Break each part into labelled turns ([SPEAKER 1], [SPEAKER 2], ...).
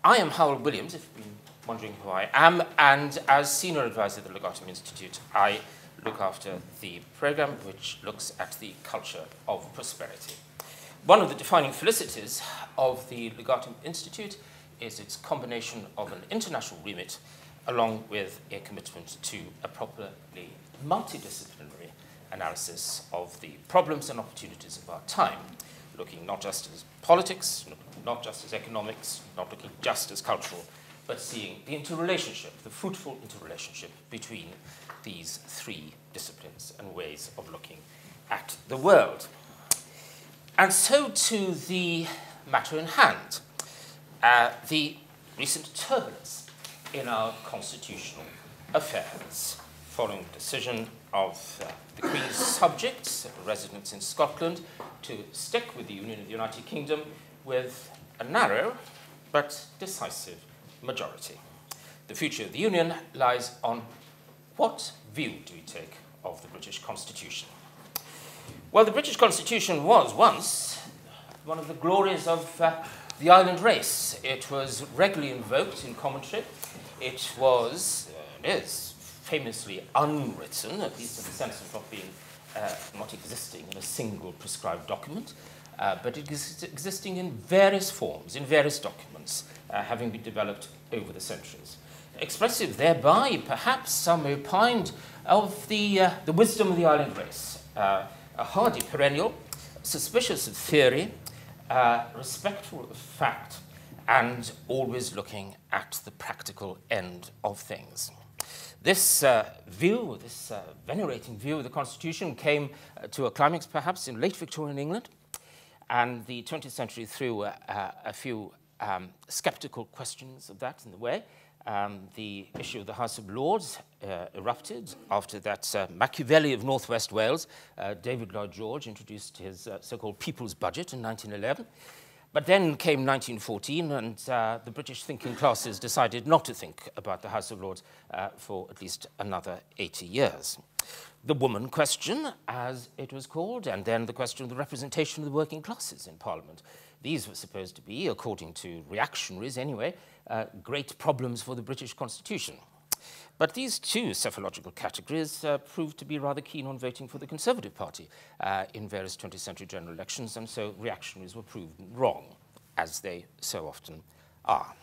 [SPEAKER 1] I am Howell Williams, if you've been wondering who I am, and as Senior Advisor at the Legatum Institute, I look after the program which looks at the culture of prosperity. One of the defining felicities of the Legatum Institute is its combination of an international remit along with a commitment to a properly multidisciplinary analysis of the problems and opportunities of our time, looking not just as politics, not just as economics, not looking just as cultural, but seeing the interrelationship, the fruitful interrelationship between these three disciplines and ways of looking at the world. And so to the matter in hand, the recent turbulence in our constitutional affairs, following the decision of the Queen's subjects, residents in Scotland, to stick with the Union of the United Kingdom with a narrow but decisive majority. The future of the Union lies on what view do we take of the British Constitution? Well, the British Constitution was once one of the glories of the island race. It was regularly invoked in commentary. It was, is, famously unwritten, at least in the sense of not existing in a single prescribed document, but it is existing in various forms, in various documents, having been developed over the centuries. Expressive thereby, perhaps some opined, of the wisdom of the island race, a hardy perennial, suspicious of theory, respectful of fact, and always looking at the practical end of things. This view, this venerating view of the Constitution came to a climax perhaps in late Victorian England, and the 20th century threw a few sceptical questions of that in the way. The issue of the House of Lords erupted after that Machiavelli of Northwest Wales, David Lloyd George, introduced his so-called People's Budget in 1911. But then came 1914, and the British thinking classes decided not to think about the House of Lords for at least another 80 years. The woman question, as it was called, and then the question of the representation of the working classes in Parliament. These were supposed to be, according to reactionaries anyway, great problems for the British Constitution. But these two psephological categories proved to be rather keen on voting for the Conservative Party in various 20th century general elections, and so reactionaries were proven wrong, as they so often are.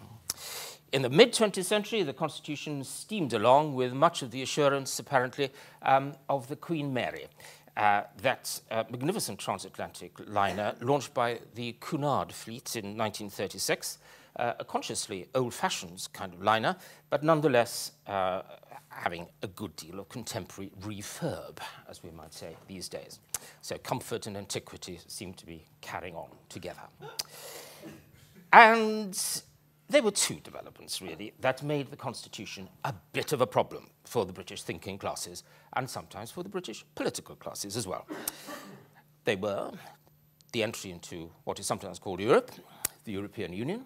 [SPEAKER 1] In the mid-20th century, the Constitution steamed along with much of the assurance, apparently, of the Queen Mary. That magnificent transatlantic liner launched by the Cunard fleet in 1936, a consciously old-fashioned kind of liner, but nonetheless having a good deal of contemporary refurb, as we might say these days. So comfort and antiquity seem to be carrying on together. And there were two developments, really, that made the Constitution a bit of a problem for the British thinking classes, and sometimes for the British political classes as well. They were the entry into what is sometimes called Europe, the European Union,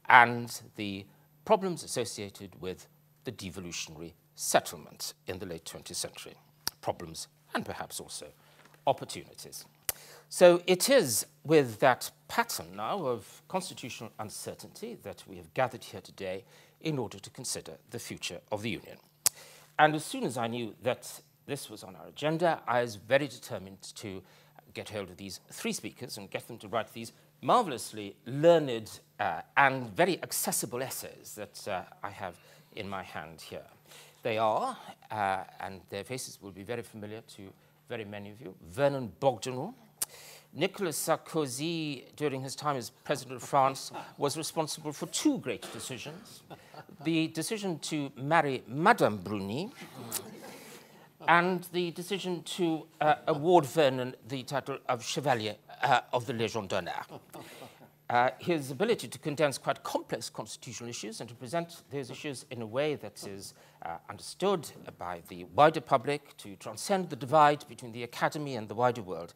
[SPEAKER 1] and the problems associated with the devolutionary settlement in the late 20th century. Problems and perhaps also opportunities. So it is with that pattern now of constitutional uncertainty that we have gathered here today in order to consider the future of the Union. And as soon as I knew that this was on our agenda, I was very determined to get hold of these three speakers and get them to write these marvelously learned and very accessible essays that I have in my hand here. They are, and their faces will be very familiar to very many of you, Vernon Bogdanor. Nicolas Sarkozy, during his time as President of France, was responsible for two great decisions. The decision to marry Madame Bruni and the decision to award Vernon the title of Chevalier of the Légion d'honneur. His ability to condense quite complex constitutional issues and to present those issues in a way that is understood by the wider public, to transcend the divide between the academy and the wider world,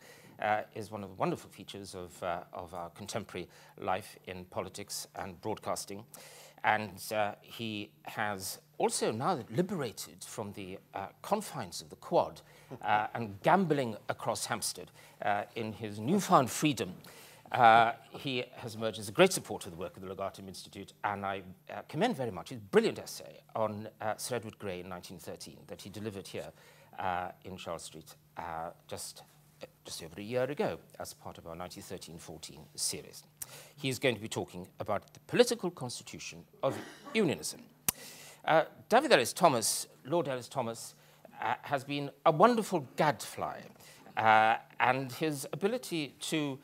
[SPEAKER 1] is one of the wonderful features of our contemporary life in politics and broadcasting. And he has also now liberated from the confines of the Quad and gambling across Hampstead in his newfound freedom, He has emerged as a great supporter of the work of the Legatum Institute, and I commend very much his brilliant essay on Sir Edward Grey in 1913 that he delivered here in Charles Street just over a year ago as part of our 1913-14 series. He's going to be talking about the political constitution of Unionism. Dafydd Elis-Thomas, Lord Elis-Thomas, has been a wonderful gadfly, and his ability to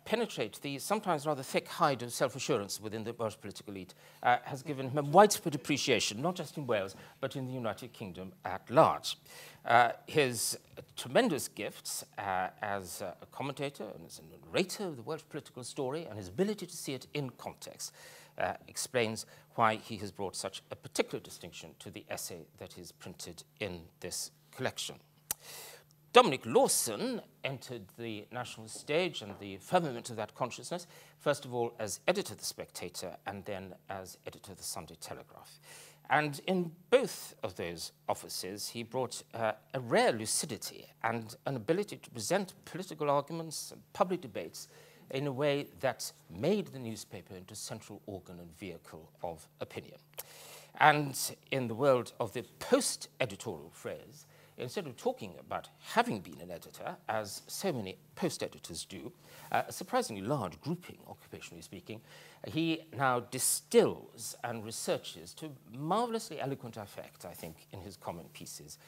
[SPEAKER 1] penetrate the sometimes rather thick hide of self-assurance within the Welsh political elite has given him a widespread appreciation, not just in Wales, but in the United Kingdom at large. His tremendous gifts as a commentator and as a narrator of the Welsh political story, and his ability to see it in context explains why he has brought such a particular distinction to the essay that is printed in this collection. Dominic Lawson entered the national stage and the firmament of that consciousness, first of all as editor of The Spectator and then as editor of The Sunday Telegraph. And in both of those offices, he brought a rare lucidity and an ability to present political arguments and public debates in a way that made the newspaper into a central organ and vehicle of opinion. And in the world of the post-editorial phrase, instead of talking about having been an editor, as so many post-editors do, a surprisingly large grouping, occupationally speaking, he now distills and researches to marvelously eloquent effect, I think, in his comment pieces,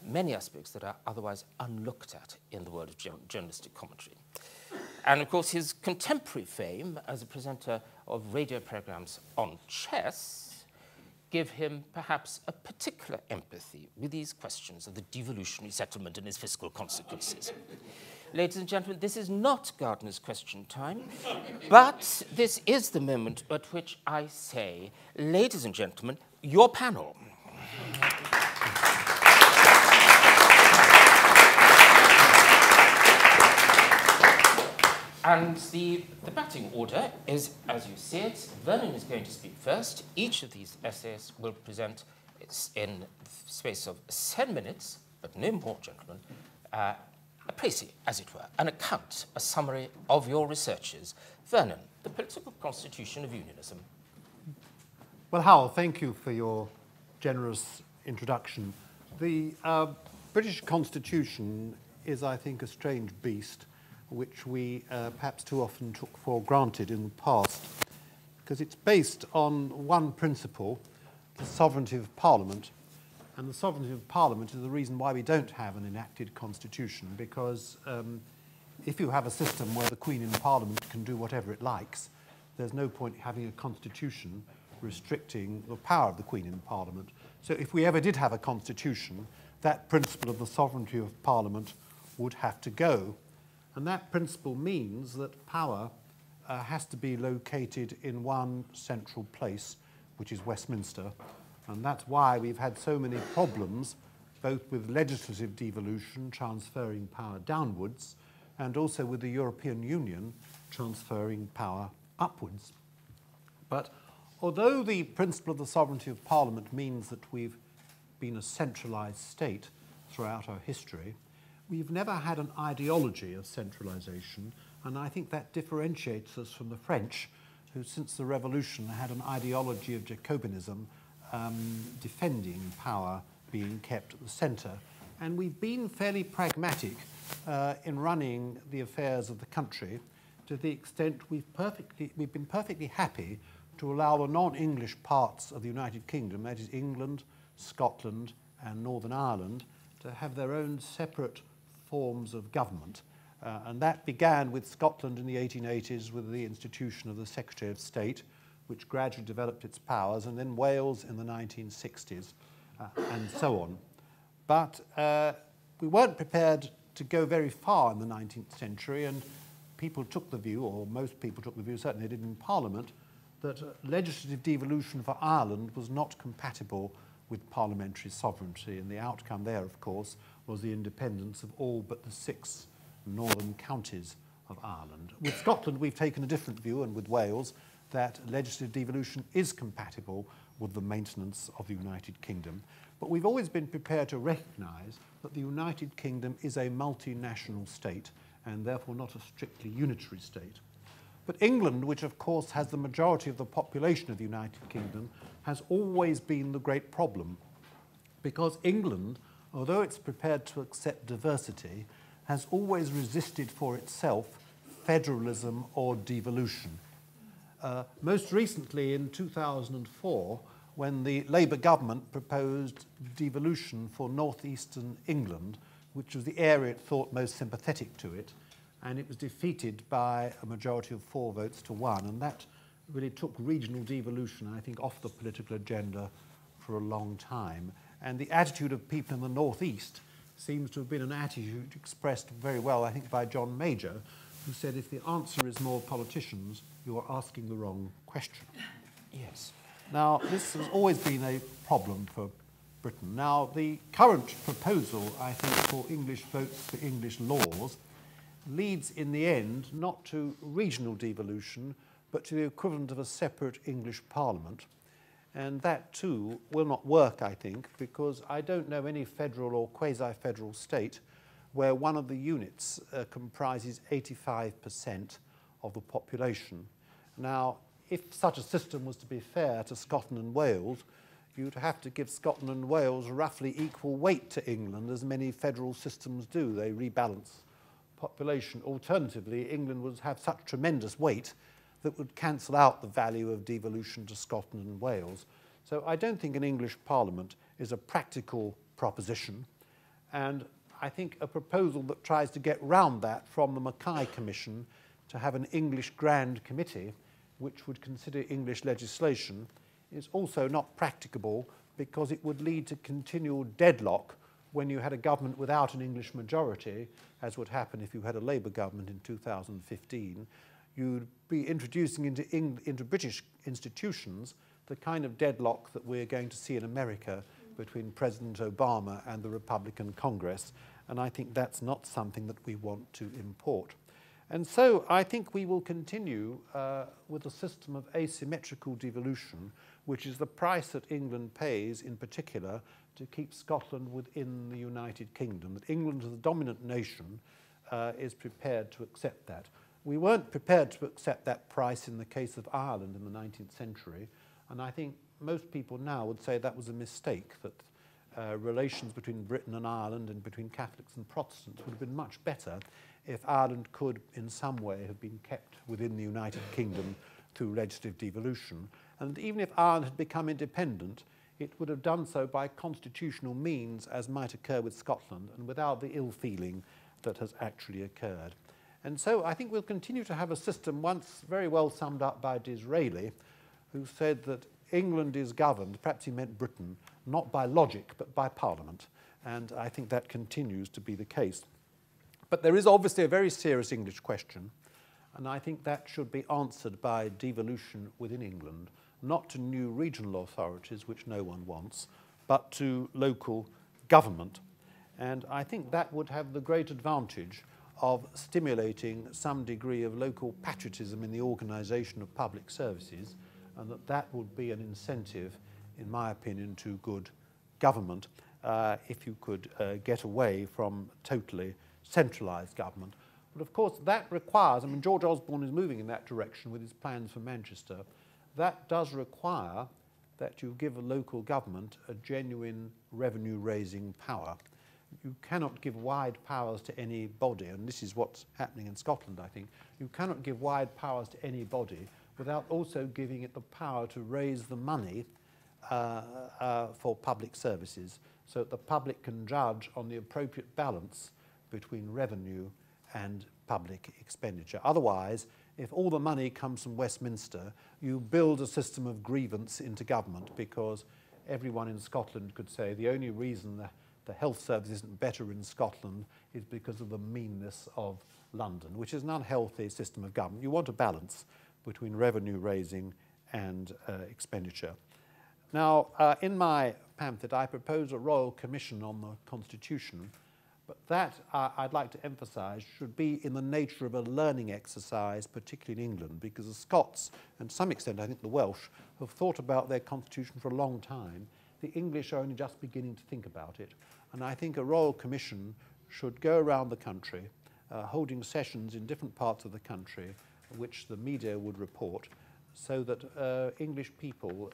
[SPEAKER 1] many aspects that are otherwise unlooked at in the world of journalistic commentary. And of course, his contemporary fame as a presenter of radio programs on chess give him perhaps a particular empathy with these questions of the devolutionary settlement and its fiscal consequences. Ladies and gentlemen, this is not Gardner's question time, but this is the moment at which I say, ladies and gentlemen, your panel. And the batting order is, as you see it, Vernon is going to speak first. Each of these essays will present in the space of 10 minutes, but no more, gentlemen, a précis, as it were, an account, a summary of your researches. Vernon, the political constitution of Unionism.
[SPEAKER 2] Well, Howell, thank you for your generous introduction. The British Constitution is, I think, a strange beast, which we perhaps too often took for granted in the past, because it's based on one principle, the sovereignty of Parliament. And the sovereignty of Parliament is the reason why we don't have an enacted constitution, because if you have a system where the Queen in Parliament can do whatever it likes, there's no point having a constitution restricting the power of the Queen in Parliament. So if we ever did have a constitution, that principle of the sovereignty of Parliament would have to go. And that principle means that power has to be located in one central place, which is Westminster. And that's why we've had so many problems, both with legislative devolution, transferring power downwards, and also with the European Union transferring power upwards. But although the principle of the sovereignty of Parliament means that we've been a centralised state throughout our history, we've never had an ideology of centralisation, and I think that differentiates us from the French, who since the Revolution had an ideology of Jacobinism, defending power being kept at the centre. And we've been fairly pragmatic in running the affairs of the country, to the extent we've been perfectly happy to allow the non-English parts of the United Kingdom, that is England, Scotland and Northern Ireland, to have their own separate forms of government. And that began with Scotland in the 1880s with the institution of the Secretary of State, which gradually developed its powers, and then Wales in the 1960s, and so on. But we weren't prepared to go very far in the 19th century, and people took the view, or most people took the view, certainly they did in Parliament, that legislative devolution for Ireland was not compatible with parliamentary sovereignty, and the outcome there, of course, was the independence of all but the 6 northern counties of Ireland. With Scotland, we've taken a different view, and with Wales, that legislative devolution is compatible with the maintenance of the United Kingdom. But we've always been prepared to recognise that the United Kingdom is a multinational state, and therefore not a strictly unitary state. But England, which of course has the majority of the population of the United Kingdom, has always been the great problem. Because England, although it's prepared to accept diversity, has always resisted for itself federalism or devolution. Most recently in 2004, when the Labour government proposed devolution for northeastern England, which was the area it thought most sympathetic to it, and it was defeated by a majority of 4 votes to 1, and that really took regional devolution, I think, off the political agenda for a long time. And the attitude of people in the northeast seems to have been an attitude expressed very well, I think, by John Major, who said, if the answer is more politicians, you are asking the wrong question.
[SPEAKER 1] Yes.
[SPEAKER 2] Now, this has always been a problem for Britain. Now, the current proposal, I think, for English votes for English laws leads in the end not to regional devolution, but to the equivalent of a separate English parliament. And that too will not work, I think, because I don't know any federal or quasi-federal state where one of the units comprises 85% of the population. Now, if such a system was to be fair to Scotland and Wales, you'd have to give Scotland and Wales roughly equal weight to England, as many federal systems do. They rebalance population. Alternatively, England would have such tremendous weight that would cancel out the value of devolution to Scotland and Wales. So I don't think an English Parliament is a practical proposition, and I think a proposal that tries to get round that from the Mackay Commission to have an English Grand Committee which would consider English legislation is also not practicable, because it would lead to continual deadlock when you had a government without an English majority, as would happen if you had a Labour government in 2015. You'd be introducing into British institutions the kind of deadlock that we're going to see in America between President Obama and the Republican Congress, and I think that's not something that we want to import. And so I think we will continue with a system of asymmetrical devolution, which is the price that England pays in particular to keep Scotland within the United Kingdom, that England as the dominant nation is prepared to accept that. We weren't prepared to accept that price in the case of Ireland in the 19th century, and I think most people now would say that was a mistake, that relations between Britain and Ireland and between Catholics and Protestants would have been much better if Ireland could in some way have been kept within the United Kingdom through legislative devolution. And even if Ireland had become independent, it would have done so by constitutional means, as might occur with Scotland, and without the ill feeling that has actually occurred. And so I think we'll continue to have a system once very well summed up by Disraeli, who said that England is governed, perhaps he meant Britain, not by logic but by Parliament. And I think that continues to be the case. But there is obviously a very serious English question, and I think that should be answered by devolution within England, not to new regional authorities, which no one wants, but to local government. And I think that would have the great advantage of stimulating some degree of local patriotism in the organisation of public services, and that would be an incentive, in my opinion, to good government if you could get away from totally centralised government. But of course that requires, I mean, George Osborne is moving in that direction with his plans for Manchester. That does require that you give a local government a genuine revenue-raising power. You cannot give wide powers to any body, and this is what's happening in Scotland, I think. You cannot give wide powers to any body without also giving it the power to raise the money for public services, so that the public can judge on the appropriate balance between revenue and public expenditure. Otherwise, if all the money comes from Westminster, you build a system of grievance into government, because everyone in Scotland could say the only reason that the health service isn't better in Scotland is because of the meanness of London, which is an unhealthy system of government. You want a balance between revenue raising and expenditure. Now, in my pamphlet, I propose a royal commission on the Constitution, but that, I'd like to emphasise, should be in the nature of a learning exercise, particularly in England, because the Scots, and to some extent I think the Welsh, have thought about their constitution for a long time. The English are only just beginning to think about it, and I think a royal commission should go around the country, holding sessions in different parts of the country, which the media would report, so that English people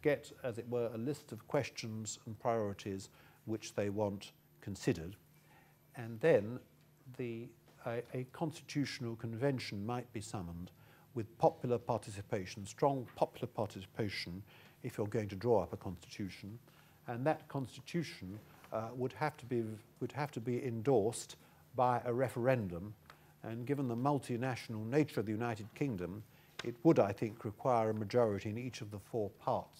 [SPEAKER 2] get, as it were, a list of questions and priorities which they want considered. And then a constitutional convention might be summoned with popular participation, strong popular participation, if you're going to draw up a constitution. And that constitution would have to be endorsed by a referendum. And given the multinational nature of the United Kingdom, it would, I think, require a majority in each of the 4 parts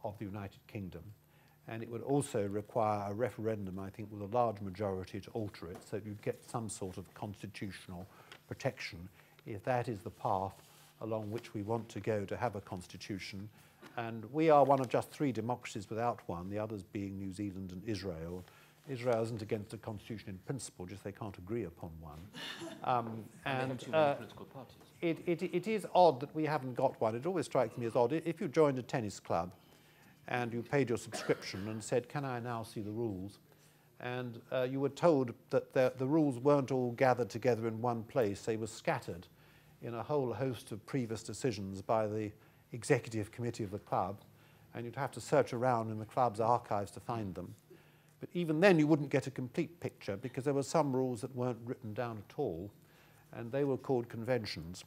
[SPEAKER 2] of the United Kingdom. And it would also require a referendum, I think, with a large majority to alter it, so that you'd get some sort of constitutional protection, if that is the path along which we want to go to have a constitution. And we are one of just 3 democracies without one, the others being New Zealand and Israel. Israel isn't against a constitution in principle, just they can't agree upon one.
[SPEAKER 1] And too many political parties.
[SPEAKER 2] It is odd that we haven't got one. It always strikes me as odd. If you joined a tennis club and you paid your subscription and said, can I now see the rules? And you were told that the rules weren't all gathered together in one place. They were scattered in a whole host of previous decisions by the executive committee of the club, and you'd have to search around in the club's archives to find them. But even then you wouldn't get a complete picture, because there were some rules that weren't written down at all, and they were called conventions.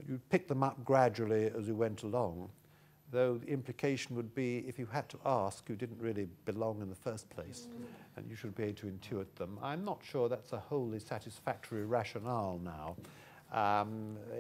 [SPEAKER 2] You'd pick them up gradually as you went along, though the implication would be if you had to ask, you didn't really belong in the first place, and you should be able to intuit them. I'm not sure that's a wholly satisfactory rationale now.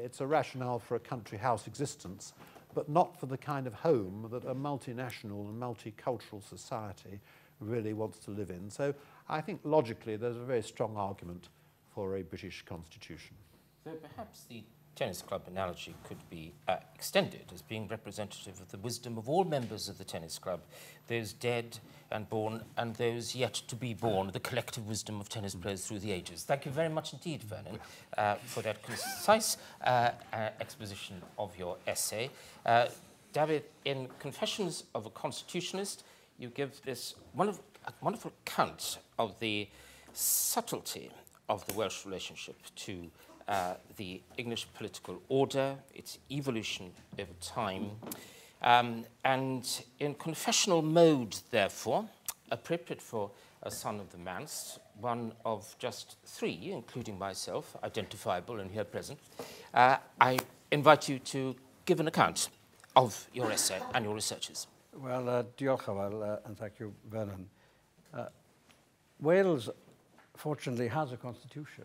[SPEAKER 2] It's a rationale for a country house existence, but not for the kind of home that a multinational and multicultural society really wants to live in. So I think logically there's a very strong argument for a British constitution.
[SPEAKER 1] So perhaps the tennis club analogy could be extended as being representative of the wisdom of all members of the tennis club, those dead and born and those yet to be born, the collective wisdom of tennis players through the ages. Thank you very much indeed, Vernon, for that concise exposition of your essay. Dafydd, in Confessions of a Constitutionalist, you give this wonderful account of the subtlety of the Welsh relationship to the English political order, its evolution over time, and in confessional mode, therefore, appropriate for a son of the manse, one of just 3, including myself, identifiable and here present, I invite you to give an account of your essay and your researches.
[SPEAKER 3] Well, diolch yn fawr, and thank you, Vernon. Wales, fortunately, has a constitution.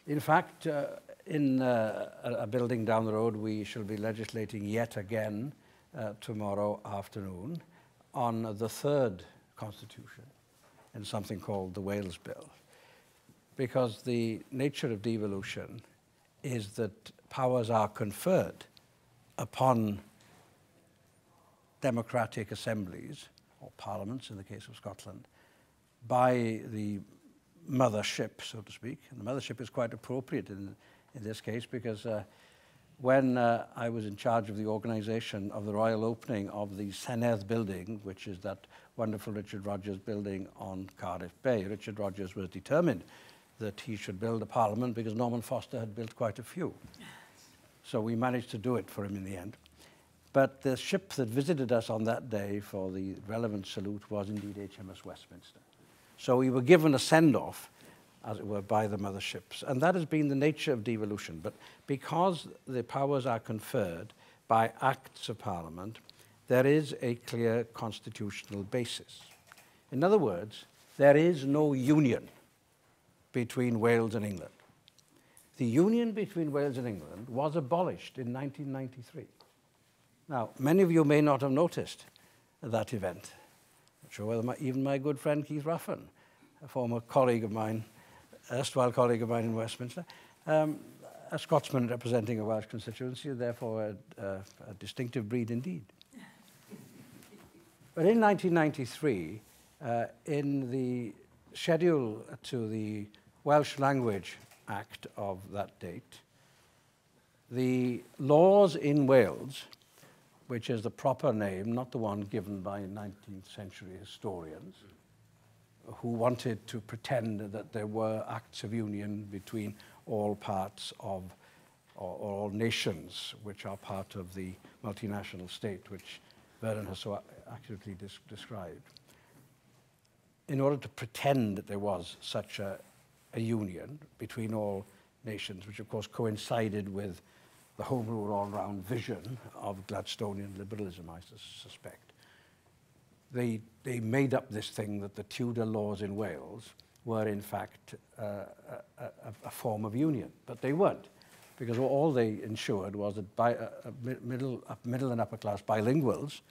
[SPEAKER 3] In fact, in a building down the road, we shall be legislating yet again tomorrow afternoon on the 3rd constitution in something called the Wales Bill. Because the nature of devolution is that powers are conferred upon democratic assemblies, or parliaments in the case of Scotland, by the mothership, so to speak. And the mothership is quite appropriate in this case, because when I was in charge of the organisation of the royal opening of the Senedd building, which is that wonderful Richard Rogers building on Cardiff Bay, Richard Rogers was determined that he should build a parliament because Norman Foster had built quite a few. So we managed to do it for him in the end. But the ship that visited us on that day for the relevant salute was indeed HMS Westminster. So we were given a send-off, as it were, by the motherships. And that has been the nature of devolution. But because the powers are conferred by acts of Parliament, there is a clear constitutional basis. In other words, there is no union between Wales and England. The union between Wales and England was abolished in 1993. Now, many of you may not have noticed that event. I'm sure whether even my good friend Keith Ruffin, a former colleague of mine, erstwhile colleague of mine in Westminster, a Scotsman representing a Welsh constituency, therefore a distinctive breed indeed. But in 1993, in the schedule to the Welsh Language Act of that date, the laws in Wales, which is the proper name, not the one given by 19th century historians, who wanted to pretend that there were acts of union between all parts of or all nations which are part of the multinational state, which Vernon has so accurately described. In order to pretend that there was such a union between all nations, which of course coincided with the Home Rule all-round vision of Gladstonian liberalism, I suspect, they made up this thing that the Tudor laws in Wales were in fact a form of union, but they weren't, because all they ensured was that middle and upper class bilinguals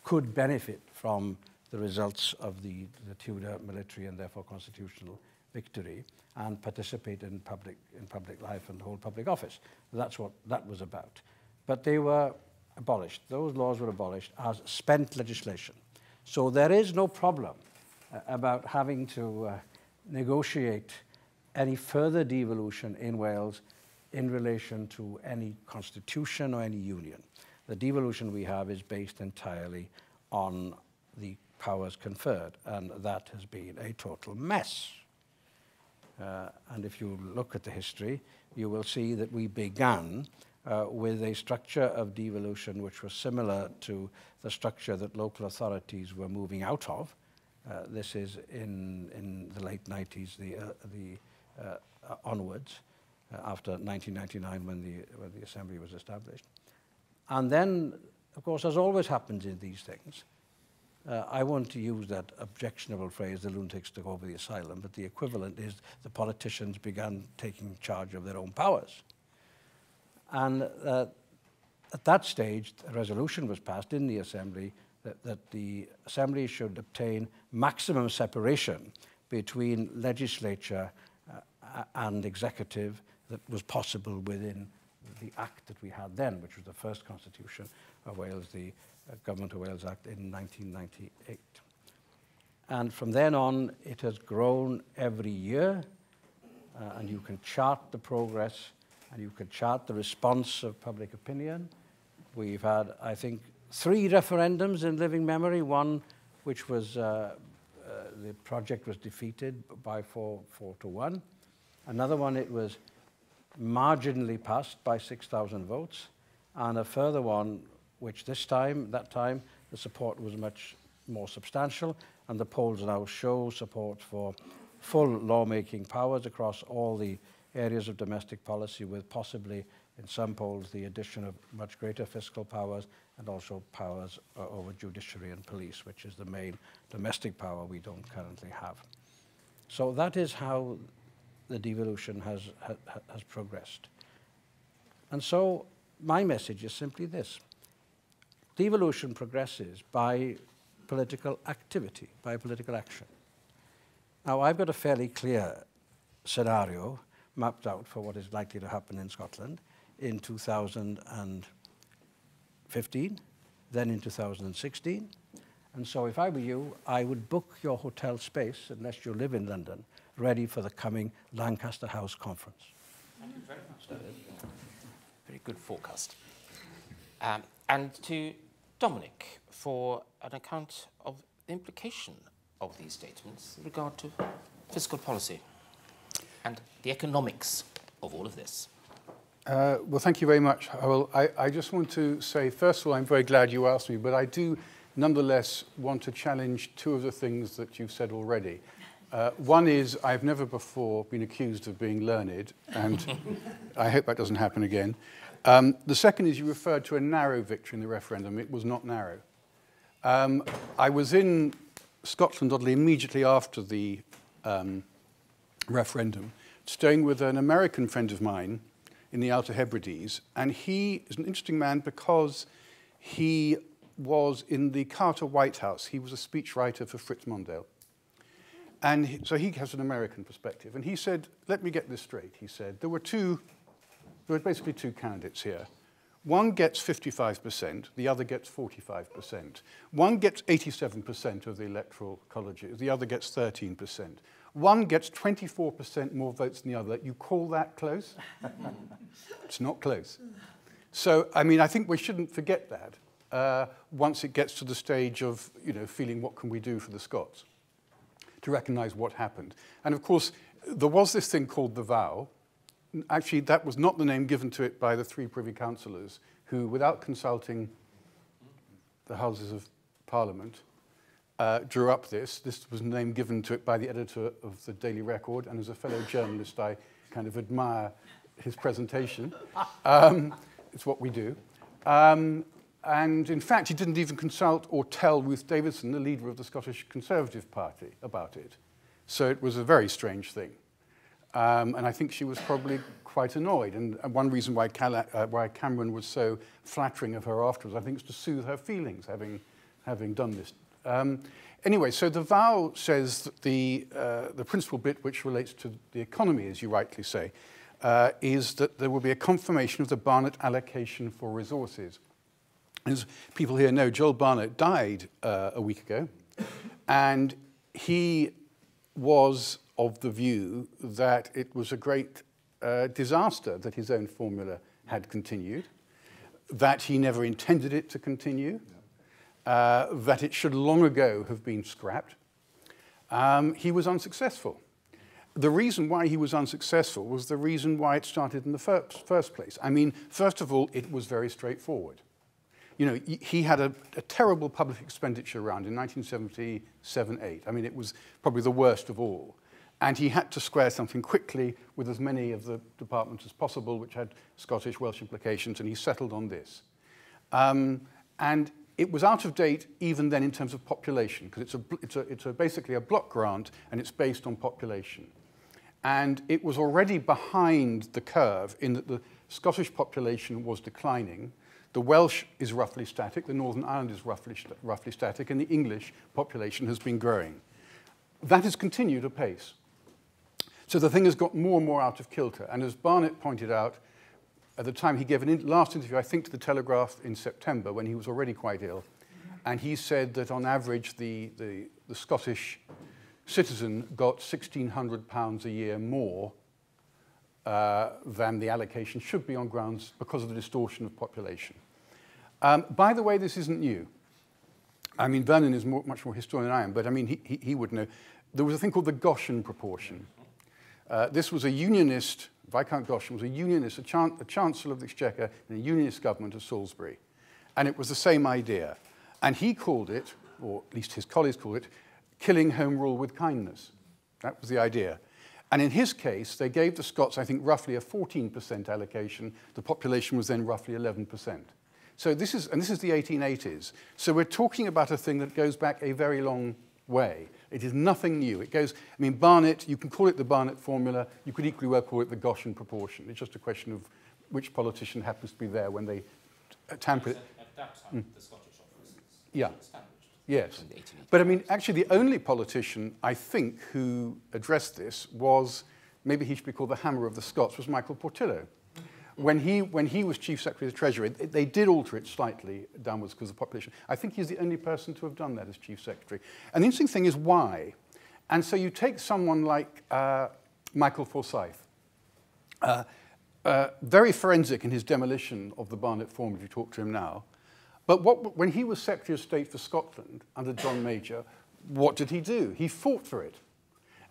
[SPEAKER 3] could benefit from the results of the Tudor military and therefore constitutional victory and participate in public life and hold public office. That's what that was about. But they were abolished. Those laws were abolished as spent legislation. So there is no problem about having to negotiate any further devolution in Wales in relation to any constitution or any union. The devolution we have is based entirely on the powers conferred, and that has been a total mess. And if you look at the history, you will see that we began with a structure of devolution which was similar to the structure that local authorities were moving out of. This is in the late 90s, onwards, after 1999 when the Assembly was established. And then, of course, as always happens in these things, I want to use that objectionable phrase, the lunatics took over the asylum, but the equivalent is the politicians began taking charge of their own powers. And at that stage, a resolution was passed in the Assembly that the Assembly should obtain maximum separation between legislature and executive that was possible within the act that we had then, which was the first Constitution of Wales, the Government of Wales Act in 1998. And from then on, it has grown every year, and you can chart the progress, and you can chart the response of public opinion. We've had, I think, 3 referendums in living memory, one which was, the project was defeated by 4 to 1. Another one, it was marginally passed by 6,000 votes, and a further one which that time, the support was much more substantial, and the polls now show support for full lawmaking powers across all the areas of domestic policy, with possibly, in some polls, the addition of much greater fiscal powers and also powers over judiciary and police, which is the main domestic power we don't currently have. So that is how the devolution has progressed. And so my message is simply this. Devolution progresses by political activity, by political action. Now, I've got a fairly clear scenario mapped out for what is likely to happen in Scotland in 2015, then in 2016. And so if I were you, I would book your hotel space, unless you live in London, ready for the coming Lancaster House conference.
[SPEAKER 1] Thank you very much, David. Very good forecast. And to Dominic for an account of the implication of these statements in regard to fiscal policy and the economics of all of this.
[SPEAKER 4] Well, thank you very much, Howell. I just want to say, first of all, I'm very glad you asked me, but I do nonetheless want to challenge 2 of the things that you've said already. One is I've never before been accused of being learned, and I hope that doesn't happen again. The second is you referred to a narrow victory in the referendum. It was not narrow. I was in Scotland, oddly, immediately after the referendum, staying with an American friend of mine in the Outer Hebrides, and he is an interesting man because he was in the Carter White House. He was a speechwriter for Fritz Mondale. And so he has an American perspective. And he said, let me get this straight. He said, there were basically 2 candidates here. One gets 55%, the other gets 45%. One gets 87% of the electoral colleges, the other gets 13%. One gets 24% more votes than the other. You call that close? It's not close. So, I mean, I think we shouldn't forget that once it gets to the stage of, feeling what can we do for the Scots, to recognise what happened. And of course, there was this thing called the vow, actually, that was not the name given to it by the 3 Privy Councillors who, without consulting the Houses of Parliament, drew up this. This was the name given to it by the editor of the Daily Record, and as a fellow journalist, I kind of admire his presentation. It's what we do. And in fact, he didn't even consult or tell Ruth Davidson, the leader of the Scottish Conservative Party, about it. So it was a very strange thing. And I think she was probably quite annoyed. And one reason why Cameron was so flattering of her afterwards, I think, is to soothe her feelings, having done this. Anyway, so the vow says that the principal bit which relates to the economy, as you rightly say, is that there will be a confirmation of the Barnett allocation for resources. As people here know, Joel Barnett died a week ago, and he was of the view that it was a great disaster that his own formula had continued, that he never intended it to continue, that it should long ago have been scrapped. He was unsuccessful. The reason why he was unsuccessful was the reason why it started in the first place. I mean, first of all, it was very straightforward. You know, he had a terrible public expenditure round in 1977-8. I mean, it was probably the worst of all. And he had to square something quickly with as many of the departments as possible, which had Scottish, Welsh implications, and he settled on this. And it was out of date even then in terms of population, because it's basically a block grant, and it's based on population. And it was already behind the curve in that the Scottish population was declining. The Welsh is roughly static, the Northern Ireland is roughly static, and the English population has been growing. That has continued apace. So the thing has got more and more out of kilter. And as Barnett pointed out, at the time he gave an last interview, I think to the Telegraph in September, when he was already quite ill, and he said that on average the Scottish citizen got £1,600 a year more than the allocation should be on grounds because of the distortion of population. By the way, this isn't new. I mean, Vernon is much more historian than I am, but I mean, he would know. There was a thing called the Goshen proportion. This was a unionist, Viscount Goshen was a unionist, a Chancellor of the Exchequer in a unionist government of Salisbury. And it was the same idea. And he called it, or at least his colleagues called it, killing Home Rule with kindness. That was the idea. And in his case, they gave the Scots, I think, roughly a 14% allocation. The population was then roughly 11%. So this is the 1880s. So we're talking about a thing that goes back a very long way. It is nothing new. It goes, I mean, Barnett, you can call it the Barnett formula. You could equally well call it the Goshen proportion. It's just a question of which politician happens to be there when they tamper it.
[SPEAKER 1] At that time, the Scottish office
[SPEAKER 4] Yeah.
[SPEAKER 1] established.
[SPEAKER 4] Yes. But I mean, actually, the only politician, I think, who addressed this was, maybe he should be called the Hammer of the Scots, was Michael Portillo. When he was Chief Secretary of the Treasury, they did alter it slightly downwards because of the population. I think he's the only person to have done that as Chief Secretary. And the interesting thing is why. And so you take someone like Michael Forsyth, very forensic in his demolition of the Barnett form, if you talk to him now. But when he was Secretary of State for Scotland under John Major, what did he do? He fought for it.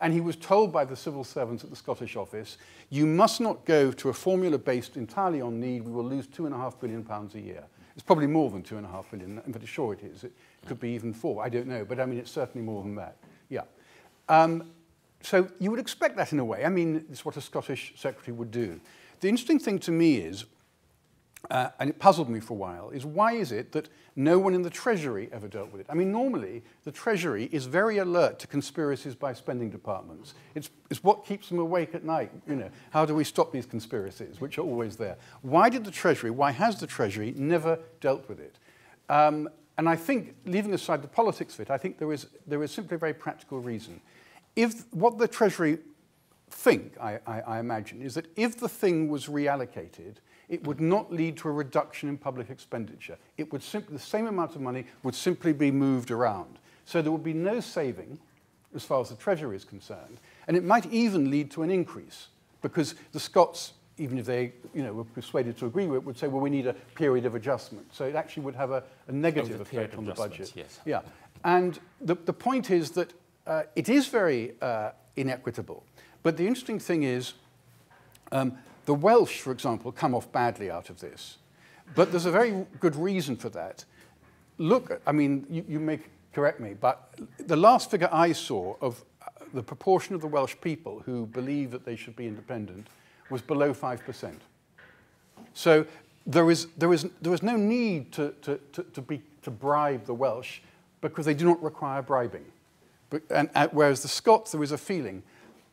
[SPEAKER 4] And he was told by the civil servants at the Scottish office, you must not go to a formula based entirely on need. We will lose £2.5 billion a year. It's probably more than £2.5 billion. I'm pretty sure it is. It could be even 4. I don't know. But I mean, it's certainly more than that. Yeah. So you would expect that in a way. I mean, it's what a Scottish secretary would do. The interesting thing to me is, and it puzzled me for a while, is why is it that no one in the Treasury ever dealt with it? I mean, normally, the Treasury is very alert to conspiracies by spending departments. It's what keeps them awake at night. You know, how do we stop these conspiracies, which are always there? Why has the Treasury never dealt with it? And I think, leaving aside the politics of it, I think there is simply a very practical reason. What the Treasury think, I imagine, is that if the thing was reallocated, it would not lead to a reduction in public expenditure. It would simply, the same amount of money would simply be moved around. So there would be no saving as far as the Treasury is concerned. And it might even lead to an increase because the Scots, even if they were persuaded to agree with it, would say, well, we need a period of adjustment. So it actually would have a negative effect on the budget.
[SPEAKER 1] Yes.
[SPEAKER 4] Yeah. And the point is that it is very inequitable. But the interesting thing is, The Welsh, for example, come off badly out of this. But there's a very good reason for that. Look, I mean, you may correct me, but the last figure I saw of the proportion of the Welsh people who believe that they should be independent was below 5%. So there was no need to bribe the Welsh because they do not require bribing. Whereas the Scots, there is a feeling.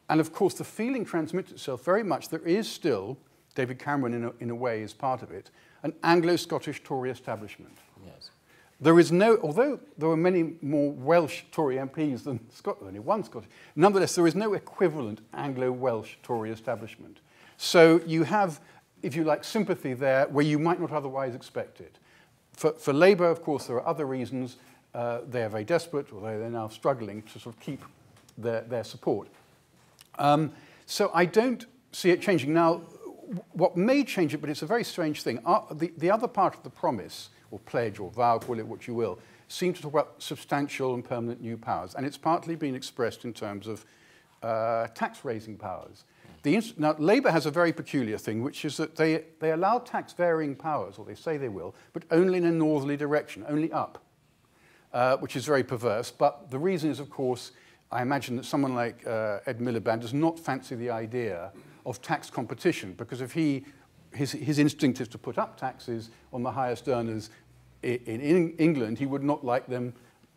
[SPEAKER 4] And of course, the feeling transmits itself very much. There is still, David Cameron in a way is part of it, an Anglo-Scottish Tory establishment.
[SPEAKER 1] Yes.
[SPEAKER 4] There is no, although there were many more Welsh Tory MPs than Scotland, only one Scottish, nonetheless, there is no equivalent Anglo-Welsh Tory establishment. So you have, if you like, sympathy there where you might not otherwise expect it. For Labour, of course, there are other reasons. They are very desperate, although they're now struggling to sort of keep their support. So I don't see it changing. Now, what may change it, but it's a very strange thing, the other part of the promise, or pledge, or vow, call it what you will, seem to talk about substantial and permanent new powers. And it's partly been expressed in terms of tax-raising powers. Now, Labour has a very peculiar thing, which is that they allow tax-varying powers, or they say they will, but only in a northerly direction, only up, which is very perverse. But the reason is, of course, I imagine that someone like Ed Miliband does not fancy the idea of tax competition, because if his instinct is to put up taxes on the highest earners in England, he would not like them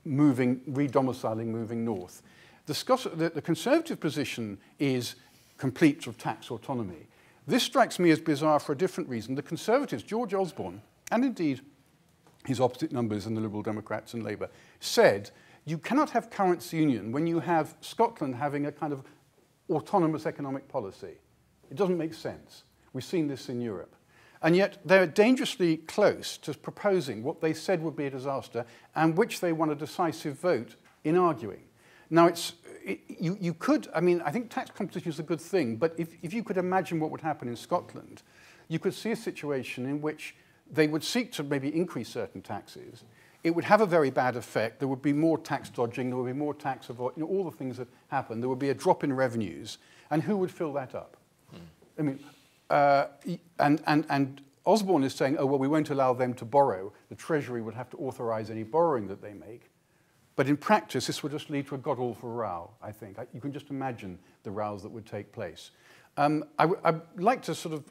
[SPEAKER 4] redomiciling, moving north. The Conservative position is complete sort of tax autonomy. This strikes me as bizarre for a different reason. The Conservatives, George Osborne, and indeed his opposite numbers in the Liberal Democrats and Labour, said you cannot have currency union when you have Scotland having a kind of autonomous economic policy. It doesn't make sense. We've seen this in Europe. And yet they're dangerously close to proposing what they said would be a disaster and which they won a decisive vote in arguing. Now, you could, I mean, I think tax competition is a good thing, but if you could imagine what would happen in Scotland, you could see a situation in which they would seek to maybe increase certain taxes. It would have a very bad effect. There would be more tax dodging. There would be more tax avoidance, all the things that happen. There would be a drop in revenues. And who would fill that up? I mean, and Osborne is saying, oh, well, we won't allow them to borrow. The Treasury would have to authorize any borrowing that they make. But in practice, this would just lead to a god-awful row, I think. You can just imagine the rows that would take place. I'd like to sort of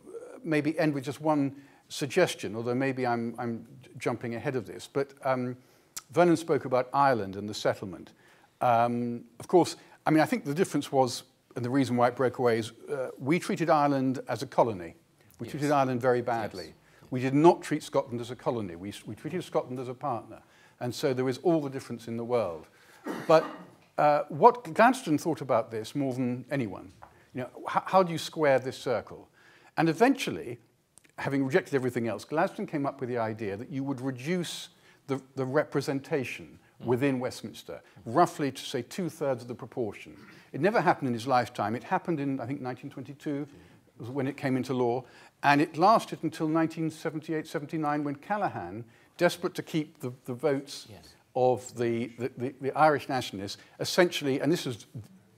[SPEAKER 4] maybe end with just one suggestion, although maybe I'm jumping ahead of this. But Vernon spoke about Ireland and the settlement. Of course, I mean, I think the difference was, and the reason why it broke away is we treated Ireland as a colony. We treated Ireland very badly. Yes. We did not treat Scotland as a colony. We treated Scotland as a partner. And so there is all the difference in the world. But what Gladstone thought about this more than anyone, you know, how do you square this circle? And eventually, having rejected everything else, Gladstone came up with the idea that you would reduce the representation within Westminster, roughly to, say, 2/3 of the proportion. It never happened in his lifetime. It happened in, I think, 1922, was when it came into law, and it lasted until 1978, 79, when Callaghan, desperate to keep the votes of the Irish nationalists, essentially, and this is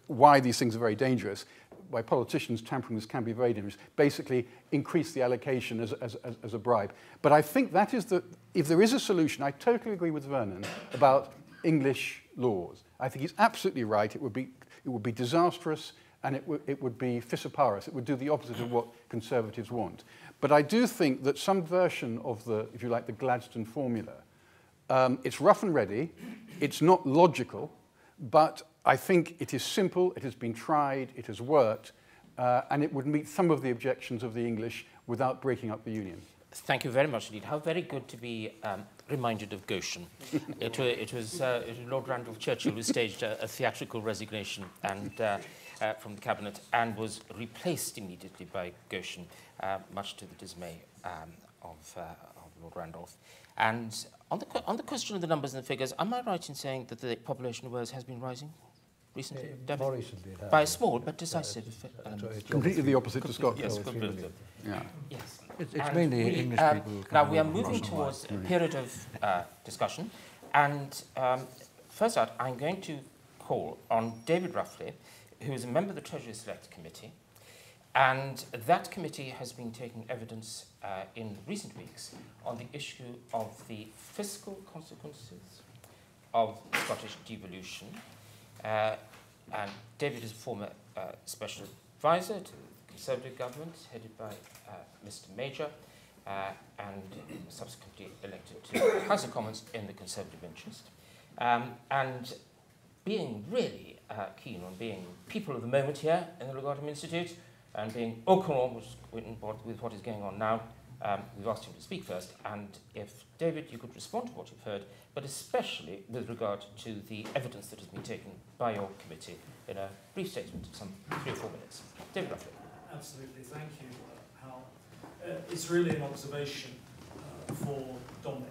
[SPEAKER 4] why these things are very dangerous, why politicians tampering this can be very dangerous, basically increase the allocation as a bribe. But I think that is if there is a solution, I totally agree with Vernon about English laws. I think he's absolutely right. It would be disastrous, and it would be fissiparous. It would do the opposite of what Conservatives want. But I do think that some version of the, if you like, the Gladstone formula, it's rough and ready, it's not logical, but I think it is simple, it has been tried, it has worked, and it would meet some of the objections of the English without breaking up the Union.
[SPEAKER 1] Thank you very much indeed. How very good to be reminded of Goshen. It was Lord Randolph Churchill who staged a theatrical resignation and, from the cabinet and was replaced immediately by Goshen, much to the dismay of Lord Randolph. And on the question of the numbers and the figures, am I right in saying that the population of Wales has been rising recently?
[SPEAKER 3] More recently.
[SPEAKER 1] By a small but decisive
[SPEAKER 4] completely the opposite to Scotland.
[SPEAKER 1] Yes, completely.
[SPEAKER 4] Yeah.
[SPEAKER 1] Yes.
[SPEAKER 3] It's mainly English people.
[SPEAKER 1] Now we are moving towards a period of discussion, and first out, I'm going to call on David Ruffley, who is a member of the Treasury Select Committee, And that committee has been taking evidence in recent weeks on the issue of the fiscal consequences of Scottish devolution. And David is a former special advisor to the Conservative government, headed by Mr. Major, and subsequently elected to the House of Commons in the Conservative interest. And being really keen on being people of the moment here in the Legatum Institute, and being au courant with what is going on now, we've asked him to speak first. And if, David, you could respond to what you've heard, but especially with regard to the evidence that has been taken by your committee in a brief statement of some 3 or 4 minutes. David Ruffley.
[SPEAKER 5] Absolutely, thank you, Hal. It's really an observation for Dominic.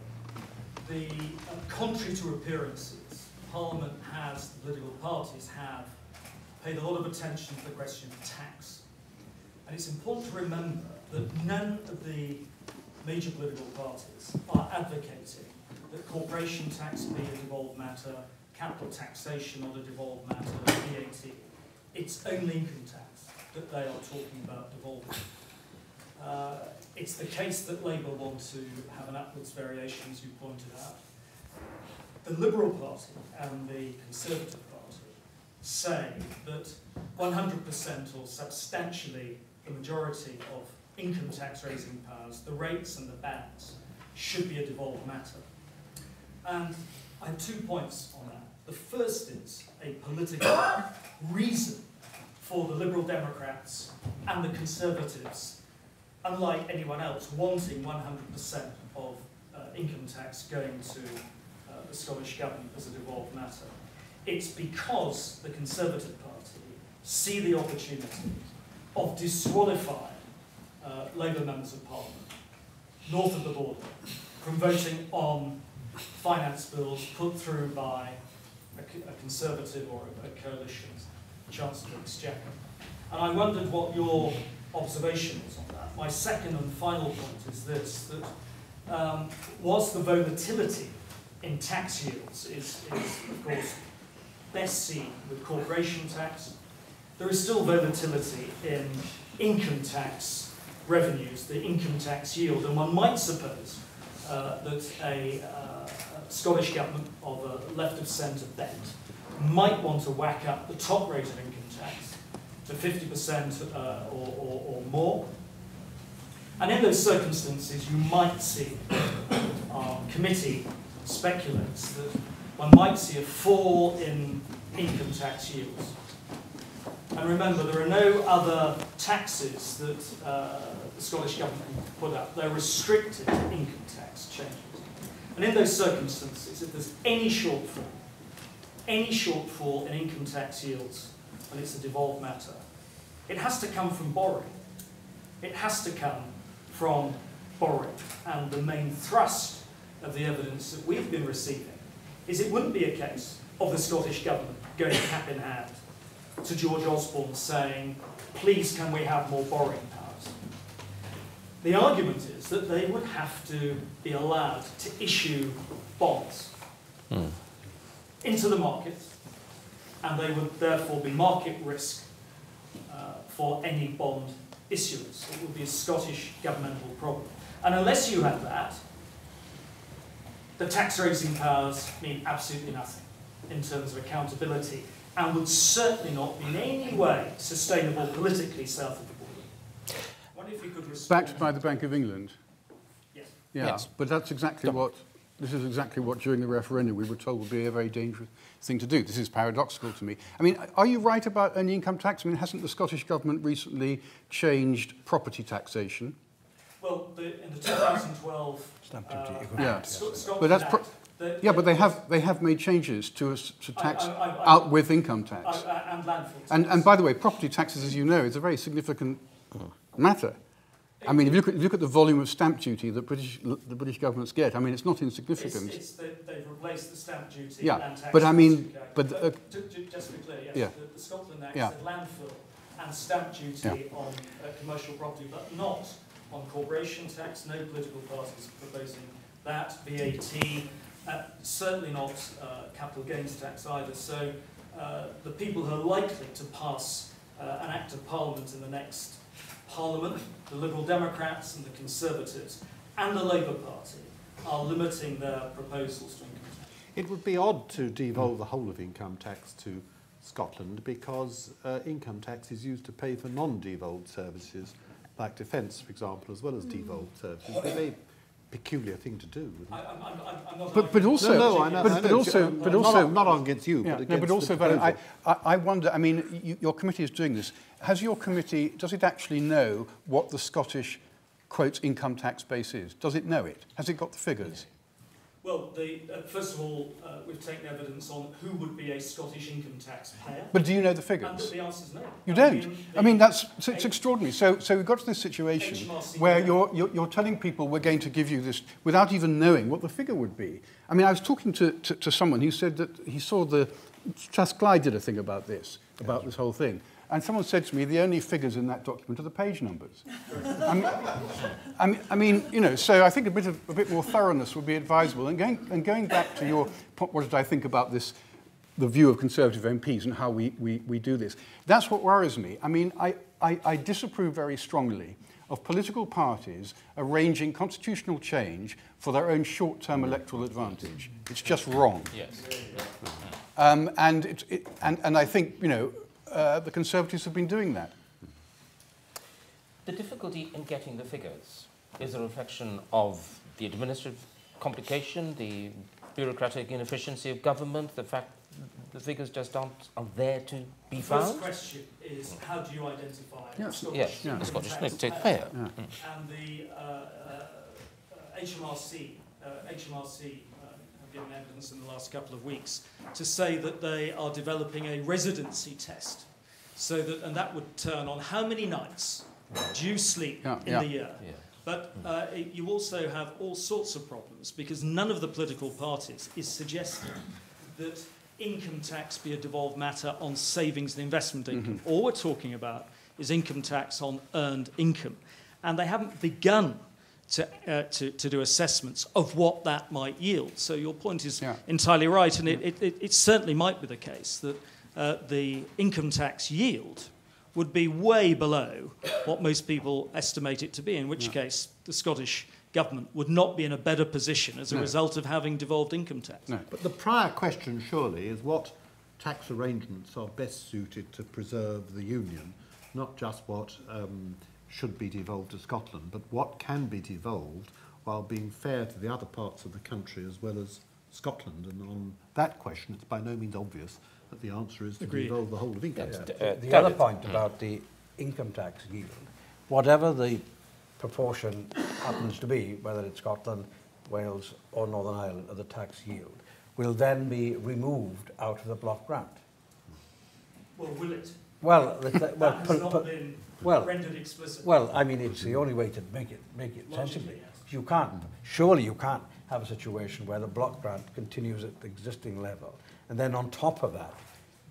[SPEAKER 5] Contrary to appearances, Parliament has, the political parties have, paid a lot of attention to the question of tax. And it's important to remember that none of the major political parties are advocating that corporation tax be a devolved matter, capital taxation not a devolved matter, VAT. It's only income tax that they are talking about devolving. It's the case that Labour want to have an upwards variation, as you pointed out. The Liberal Party and the Conservative Party say that 100% or substantially the majority of income tax raising powers, the rates and the bands, should be a devolved matter. And I have 2 points on that. The first is a political reason for the Liberal Democrats and the Conservatives, unlike anyone else, wanting 100% of income tax going to the Scottish Government as a devolved matter. It's because the Conservative Party see the opportunity of disqualifying Labour members of Parliament north of the border from voting on finance bills put through by a Conservative or a coalition Chancellor of Exchequer. And I wondered what your observation was on that. My second and final point is this, that whilst the volatility in tax yields is of course best seen with corporation tax, there is still volatility in income tax revenues, the income tax yield, and one might suppose that a Scottish government of a left-of-centre bent might want to whack up the top rate of income tax to 50% or more. And in those circumstances, you might see, our committee speculates, that one might see a fall in income tax yields. And remember, there are no other taxes that the Scottish Government can put up. They're restricted to income tax changes. And in those circumstances, if there's any shortfall in income tax yields, and it's a devolved matter, it has to come from borrowing. It has to come from borrowing. And the main thrust of the evidence that we've been receiving is it wouldn't be a case of the Scottish Government going cap in hand to George Osborne saying, please can we have more borrowing powers? The argument is that they would have to be allowed to issue bonds into the market, and they would therefore be market risk for any bond issuance. It would be a Scottish governmental problem. And unless you have that, the tax raising powers mean absolutely nothing in terms of accountability, and would certainly not be in any way sustainable politically south of the border. I wonder if you could respond.
[SPEAKER 4] Backed by the Bank of England?
[SPEAKER 5] Yes.
[SPEAKER 4] Yeah,
[SPEAKER 1] yes.
[SPEAKER 4] But that's exactly what, this is exactly what during the referendum we were told would be a very dangerous thing to do. This is paradoxical to me. I mean, are you right about earning income tax? I mean, hasn't the Scottish Government recently changed property taxation?
[SPEAKER 5] Well, in the 2012
[SPEAKER 3] Stamp duty.
[SPEAKER 4] Yeah.
[SPEAKER 5] Scotland
[SPEAKER 4] But that's
[SPEAKER 5] Act,
[SPEAKER 4] yeah, but they have made changes to tax out with income tax.
[SPEAKER 5] and landfill tax.
[SPEAKER 4] And by the way, property taxes, as you know, is a very significant matter. I mean, if you look at the volume of stamp duty that the British governments get, I mean, it's not insignificant.
[SPEAKER 5] They've replaced the stamp duty
[SPEAKER 4] Yeah,
[SPEAKER 5] and tax.
[SPEAKER 4] but I mean,
[SPEAKER 5] just to be clear, yes,
[SPEAKER 4] yeah.
[SPEAKER 5] the Scotland Act
[SPEAKER 4] Yeah.
[SPEAKER 5] said landfill and stamp duty on commercial property, but not on corporation tax. No political parties proposing that. VAT. Certainly not capital gains tax either. So the people who are likely to pass an Act of Parliament in the next Parliament, the Liberal Democrats and the Conservatives, and the Labour Party are limiting their proposals to income tax.
[SPEAKER 2] It would be odd to devolve the whole of income tax to Scotland because income tax is used to pay for non-devolved services like defence, for example, as well as devolved services. It's a very peculiar thing to do.
[SPEAKER 5] I'm not
[SPEAKER 4] But also,
[SPEAKER 2] not against you,
[SPEAKER 4] yeah,
[SPEAKER 2] but against
[SPEAKER 4] but also,
[SPEAKER 2] the proposal.
[SPEAKER 4] I wonder. I mean, your committee is doing this. Has your committee? Does it actually know what the Scottish quote income tax base is? Does it know it? Has it got the figures?
[SPEAKER 5] Well, first of all, we've taken evidence on who would be a Scottish income tax payer.
[SPEAKER 4] But do you know the
[SPEAKER 5] And
[SPEAKER 4] figures?
[SPEAKER 5] the answer is no.
[SPEAKER 4] You don't. I mean, it's extraordinary. So we've got to this situation where you're telling people we're going to give you this without even knowing what the figure would be. I mean, I was talking to someone who said that he saw Trustclyde did a thing about this whole thing. And someone said to me, the only figures in that document are the page numbers. I mean, you know, so I think a bit more thoroughness would be advisable. And going back to your point, what did I think about this, the view of Conservative MPs and how we do this? That's what worries me. I mean, I disapprove very strongly of political parties arranging constitutional change for their own short-term electoral advantage. It's just wrong.
[SPEAKER 1] Yes.
[SPEAKER 4] And I think, you know, the Conservatives have been doing that.
[SPEAKER 1] The difficulty in getting the figures is a reflection of the administrative complication, the bureaucratic inefficiency of government, the fact the figures just aren't there to be found.
[SPEAKER 5] The first question is, how do you identify the
[SPEAKER 1] Scottish
[SPEAKER 5] tax
[SPEAKER 1] taxpayer?
[SPEAKER 5] Yeah. And the HMRC have given evidence in the last couple of weeks to say that they are developing a residency test, so that, and that would turn on how many nights do you sleep in the year. Yeah. But you also have all sorts of problems, because none of the political parties is suggesting that income tax be a devolved matter on savings and investment income. Mm-hmm. All we're talking about is income tax on earned income. And they haven't begun to do assessments of what that might yield. So your point is entirely right, and it certainly might be the case that the income tax yield would be way below what most people estimate it to be, in which case the Scottish government would not be in a better position as a result of having devolved income tax.
[SPEAKER 2] No. But the prior question, surely, is what tax arrangements are best suited to preserve the Union, not just what should be devolved to Scotland, but what can be devolved while being fair to the other parts of the country as well as Scotland. And on that question, it's by no means obvious that the answer is to devolve the whole of income tax.
[SPEAKER 3] The other point about the income tax yield, whatever the proportion happens to be, whether it's Scotland, Wales or Northern Ireland, of the tax yield, will then be removed out of the block grant.
[SPEAKER 5] Well, will it?
[SPEAKER 3] Well,
[SPEAKER 5] that has not been rendered explicit.
[SPEAKER 3] Well, I mean, it's the only way to make it sensibly. Yes. Surely you can't have a situation where the block grant continues at the existing level, and then on top of that,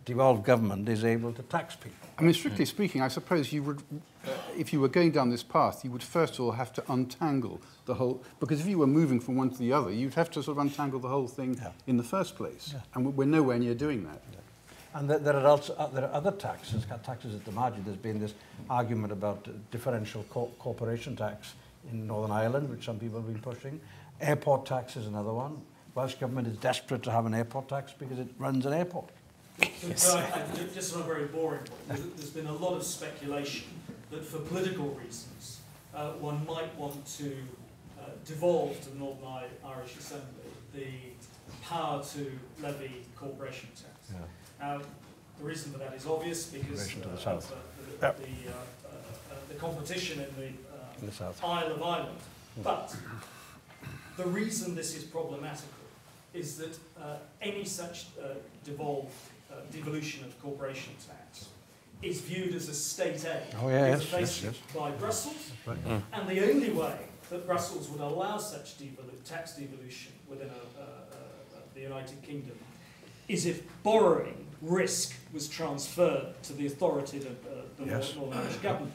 [SPEAKER 3] devolved government is able to tax people.
[SPEAKER 4] I mean, strictly speaking, I suppose you would, if you were going down this path, you would first of all have to untangle the whole, because if you were moving from one to the other, you'd have to sort of untangle the whole thing in the first place. Yeah. And we're nowhere near doing that. Yeah.
[SPEAKER 3] And there are other taxes at the margin. There's been this argument about differential corporation tax in Northern Ireland, which some people have been pushing. Airport tax is another one. Welsh government is desperate to have an airport tax because it runs an airport.
[SPEAKER 5] So just on a very boring point, there's been a lot of speculation that for political reasons one might want to devolve to the Northern Irish Assembly the power to levy corporation tax. Yeah. Now, the reason for that is obvious, because the competition in the Isle of Ireland. But the reason this is problematical is that any such devolution of corporation tax is viewed as a state aid.
[SPEAKER 3] Oh, yes,
[SPEAKER 5] by Brussels, and the only way that Brussels would allow such tax devolution within the United Kingdom is if borrowing risk was transferred to the authority of the Northern Irish government.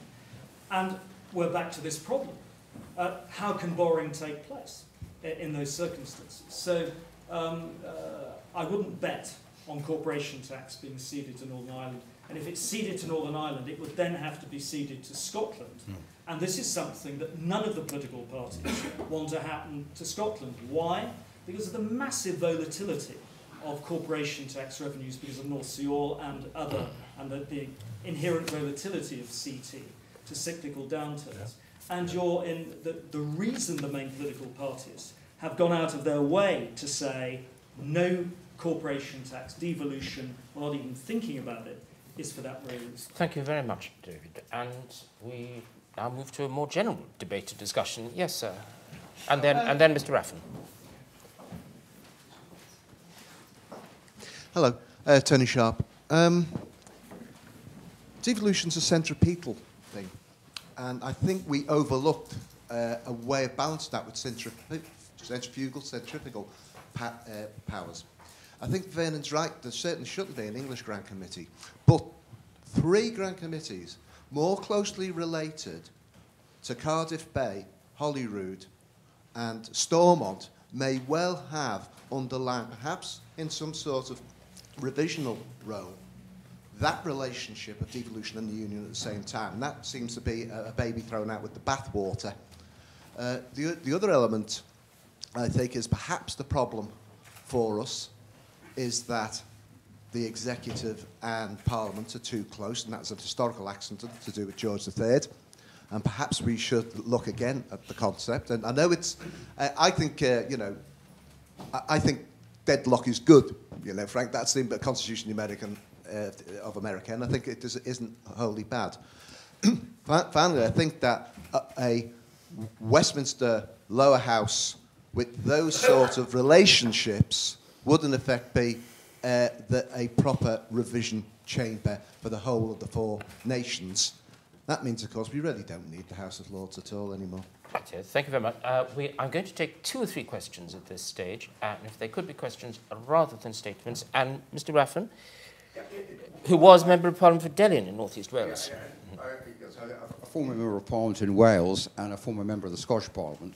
[SPEAKER 5] And we're back to this problem. How can borrowing take place in those circumstances? So I wouldn't bet on corporation tax being ceded to Northern Ireland And if it's ceded to Northern Ireland, it would then have to be ceded to Scotland. And this is something that none of the political parties want to happen to Scotland. Why? Because of the massive volatility of corporation tax revenues because of North Sea oil and the inherent volatility of CT to cyclical downturns. And the reason the main political parties have gone out of their way to say no corporation tax, devolution, we're not even thinking about it, is for that very reason.
[SPEAKER 1] Thank you very much, David. And we now move to a more general debate and discussion. Yes, sir. And then Mr. Raffin.
[SPEAKER 6] Hello, Tony Sharp. Devolution's a centripetal thing, and I think we overlooked a way of balancing that with centrifugal powers. I think Vernon's right, there certainly shouldn't be an English Grand Committee, but 3 Grand Committees more closely related to Cardiff Bay, Holyrood and Stormont may well have underlined, perhaps in some sort of revisional role, that relationship of devolution and the Union at the same time. And that seems to be a baby thrown out with the bathwater. The other element, I think, is perhaps the problem for us is that the executive and Parliament are too close, and that's a historical accident to do with George III. And perhaps we should look again at the concept. And I know it's, I think, I think deadlock is good, Frank. That's the Constitution of America, and I think it isn't wholly bad. Finally, I think that a Westminster lower house with those sort of relationships would in effect be a proper revision chamber for the whole of the 4 nations. That means, of course, we really don't need the House of Lords at all anymore.
[SPEAKER 1] Right, yes, thank you very much. I'm going to take 2 or 3 questions at this stage, and if they could be questions rather than statements. And Mr. Raffin, who was Member of Parliament for Delyn in North East Wales.
[SPEAKER 7] A former Member of Parliament in Wales and a former Member of the Scottish Parliament.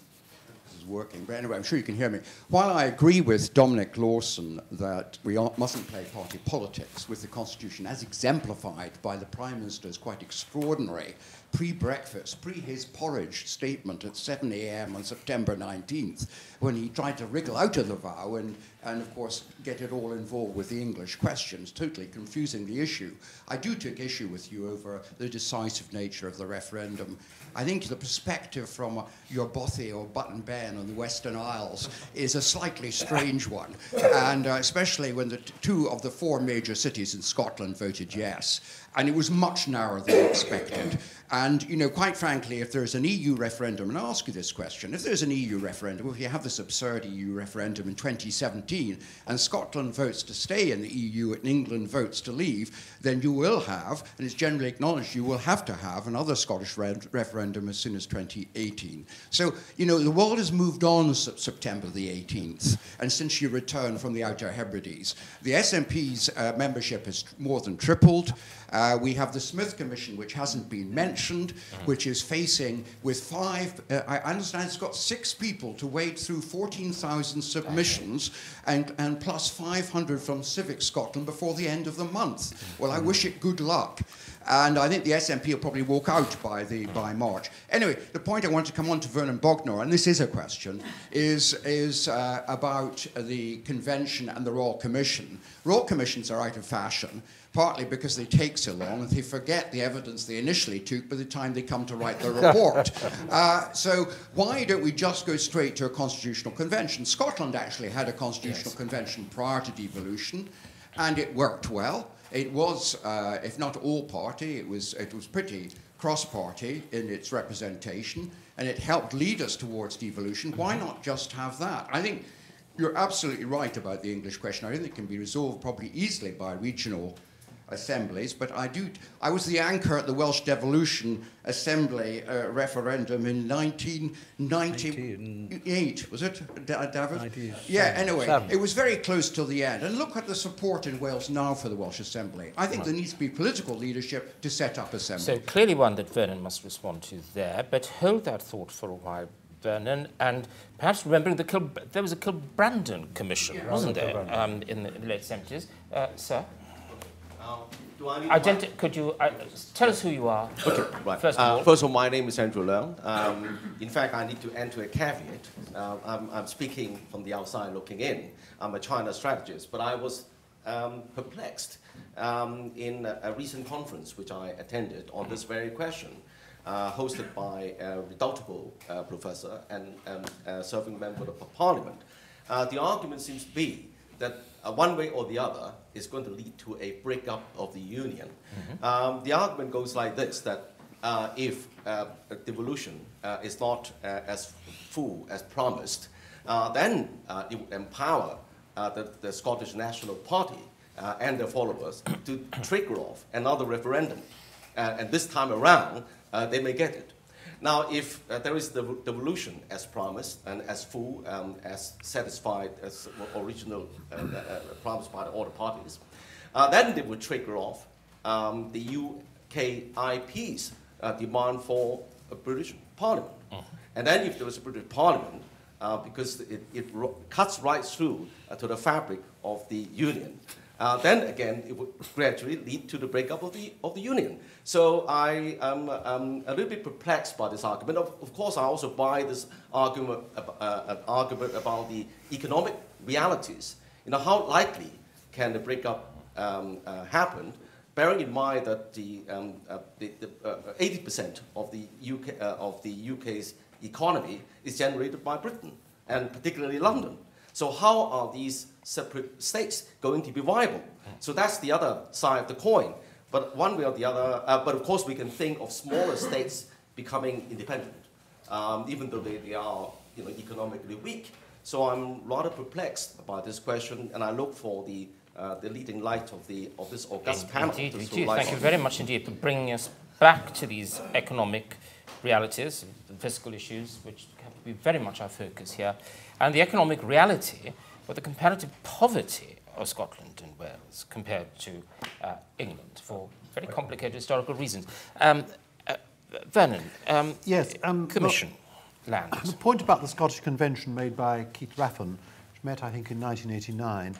[SPEAKER 7] This is working, but anyway, I'm sure you can hear me. While I agree with Dominic Lawson that we mustn't play party politics with the Constitution as exemplified by the Prime Minister's quite extraordinary pre-breakfast, pre-his porridge statement at 7 a.m. on September 19th, when he tried to wriggle out of the vow and of course, get it all involved with the English questions, totally confusing the issue. I do take issue with you over the decisive nature of the referendum. I think the perspective from your Bothy or Button Ben on the Western Isles is a slightly strange one, and especially when the 2 of the 4 major cities in Scotland voted yes. And it was much narrower than expected. And, quite frankly, if there's an EU referendum, and I'll ask you this question, if there's an EU referendum, if you have this absurd EU referendum in 2017, and Scotland votes to stay in the EU and England votes to leave, then you will have, and it's generally acknowledged, you will have to have another Scottish referendum as soon as 2018. So, the world has moved on September the 18th, and since you returned from the Outer Hebrides, the SNP's membership has more than tripled. We have the Smith Commission, which hasn't been mentioned, which is facing with I understand it's got 6 people to wade through 14,000 submissions and plus 500 from Civic Scotland before the end of the month. Well, I wish it good luck. And I think the SNP will probably walk out by March. Anyway, the point I want to come on to Vernon Bogdanor, and this is a question, is about the convention and the Royal Commission. Royal Commissions are out of fashion, partly because they take so long and they forget the evidence they initially took by the time they come to write the report. So why don't we just go straight to a constitutional convention? Scotland actually had a constitutional convention prior to devolution, and it worked well. It was, if not all party, it was pretty cross-party in its representation, and it helped lead us towards devolution. Why not just have that? I think you're absolutely right about the English question. I don't think it can be resolved probably easily by regional assemblies, but I was the anchor at the Welsh Devolution Assembly referendum in 1998, was it, Dafydd? 97. Yeah, anyway, it was very close till the end. And look at the support in Wales now for the Welsh Assembly. I think there needs to be political leadership to set up assembly.
[SPEAKER 1] So clearly one that Vernon must respond to there, but hold that thought for a while, Vernon, and perhaps remembering there was a Kilbrandon Commission, wasn't there, in the late 70s. Sir?
[SPEAKER 8] Do I need
[SPEAKER 1] Could you tell us who you are?
[SPEAKER 8] Okay, right.
[SPEAKER 1] First of all.
[SPEAKER 8] First of all, my name is Andrew Leung. In fact, I need to enter a caveat. I'm speaking from the outside looking in. I'm a China strategist, but I was perplexed in a recent conference which I attended on this very question, hosted by a redoubtable professor and serving member of parliament. The argument seems to be that one way or the other is going to lead to a breakup of the union. The argument goes like this, that if devolution is not as full as promised, then it would empower the Scottish National Party and their followers to trigger off another referendum. And this time around, they may get it. Now, if there is the devolution as promised and as full, as satisfied as original promised by all the parties, then they would trigger off the UKIP's demand for a British Parliament. And then if there was a British Parliament, because it cuts right through to the fabric of the Union, then again it would gradually lead to the breakup of the Union. So I am a little bit perplexed by this argument. Of course, I also buy this argument about the economic realities. You know, how likely can the breakup happen, bearing in mind that the 80% of the UK's economy is generated by Britain, and particularly London. So how are these separate states going to be viable? So that's the other side of the coin. But one way or the other, but of course we can think of smaller states becoming independent, even though they are economically weak. So I'm rather perplexed by this question, and I look for the leading light of this august panel.
[SPEAKER 1] Indeed, we do. Thank you very much indeed for bringing us back to these economic realities, the fiscal issues, which have to be very much our focus here, and the economic reality of the comparative poverty of Scotland and Wales compared to England for very complicated historical reasons. Vernon,
[SPEAKER 2] yes,
[SPEAKER 1] Commission land.
[SPEAKER 2] The point about the Scottish Convention made by Keith Raffan, which met, I think, in 1989,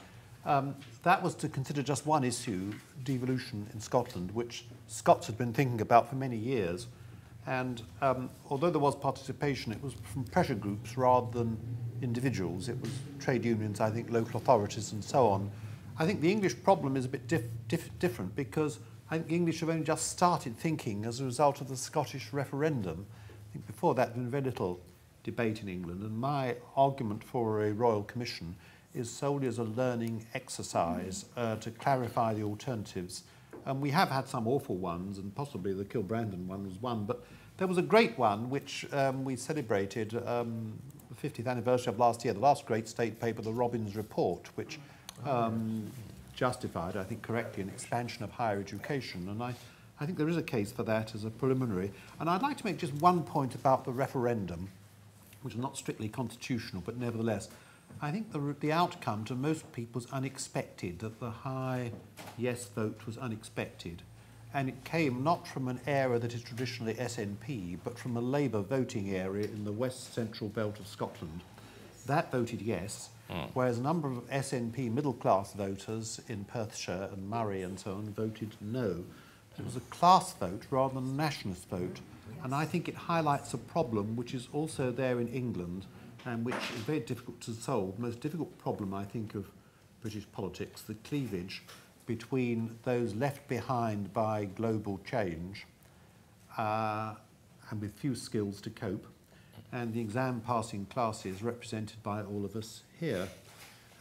[SPEAKER 2] that was to consider just one issue, devolution in Scotland, which Scots had been thinking about for many years. And although there was participation, it was from pressure groups rather than individuals. It was trade unions, I think, local authorities and so on. I think the English problem is a bit different because I think the English have only just started thinking as a result of the Scottish referendum. I think before that there had been very little debate in England, and my argument for a Royal Commission is solely as a learning exercise to clarify the alternatives. We have had some awful ones, and possibly the Kilbrandon one was one, but there was a great one which we celebrated the 50th anniversary of last year, the last great state paper, the Robbins Report, which justified, I think correctly, an expansion of higher education. And I think there is a case for that as a preliminary. And I'd like to make just one point about the referendum, which is not strictly constitutional, but nevertheless, I think the outcome to most people was unexpected, that the high yes vote was unexpected. And it came not from an area that is traditionally SNP, but from a Labour voting area in the west central belt of Scotland. That voted yes, whereas a number of SNP middle-class voters in Perthshire and Murray and so on voted no. It was a class vote rather than a nationalist vote. And I think it highlights a problem which is also there in England and which is very difficult to solve. The most difficult problem, I think, of British politics, the cleavage between those left behind by global change and with few skills to cope, and the exam-passing classes represented by all of us here.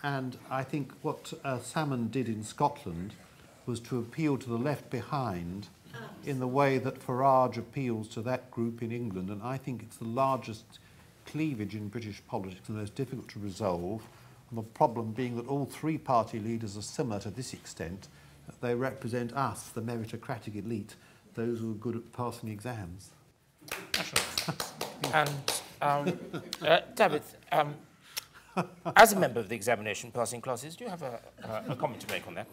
[SPEAKER 2] And I think what Salmon did in Scotland was to appeal to the left behind in the way that Farage appeals to that group in England. And I think it's the largest cleavage in British politics and the most difficult to resolve. And the problem being that all three party leaders are similar to this extent, that they represent us, the meritocratic elite, those who are good at passing exams.
[SPEAKER 1] And Dafydd, as a member of the examination passing classes, do you have a comment to make on that?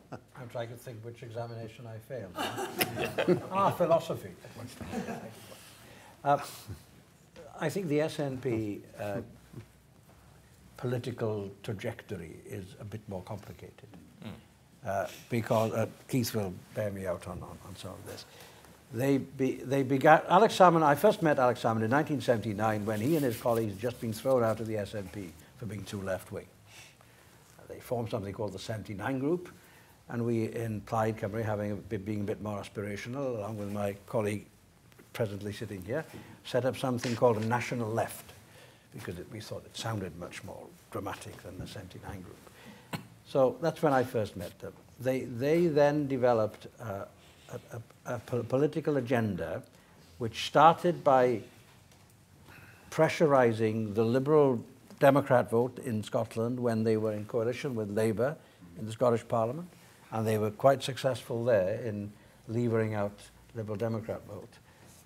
[SPEAKER 3] I'm trying to think which examination I failed. Philosophy. I think the SNP political trajectory is a bit more complicated. because Keith will bear me out on some of this. They began, Alex Salmond, I first met Alex Salmond in 1979 when he and his colleagues had just been thrown out of the SNP for being too left-wing. They formed something called the 79 Group, and we in Plaid Cymru, being a bit more aspirational, along with my colleague presently sitting here, set up something called a National Left, because we thought it sounded much more dramatic than the 79 Group. So that's when I first met them. They then developed a political agenda which started by pressurizing the Liberal Democrat vote in Scotland when they were in coalition with Labour in the Scottish Parliament, and they were quite successful there in levering out Liberal Democrat vote.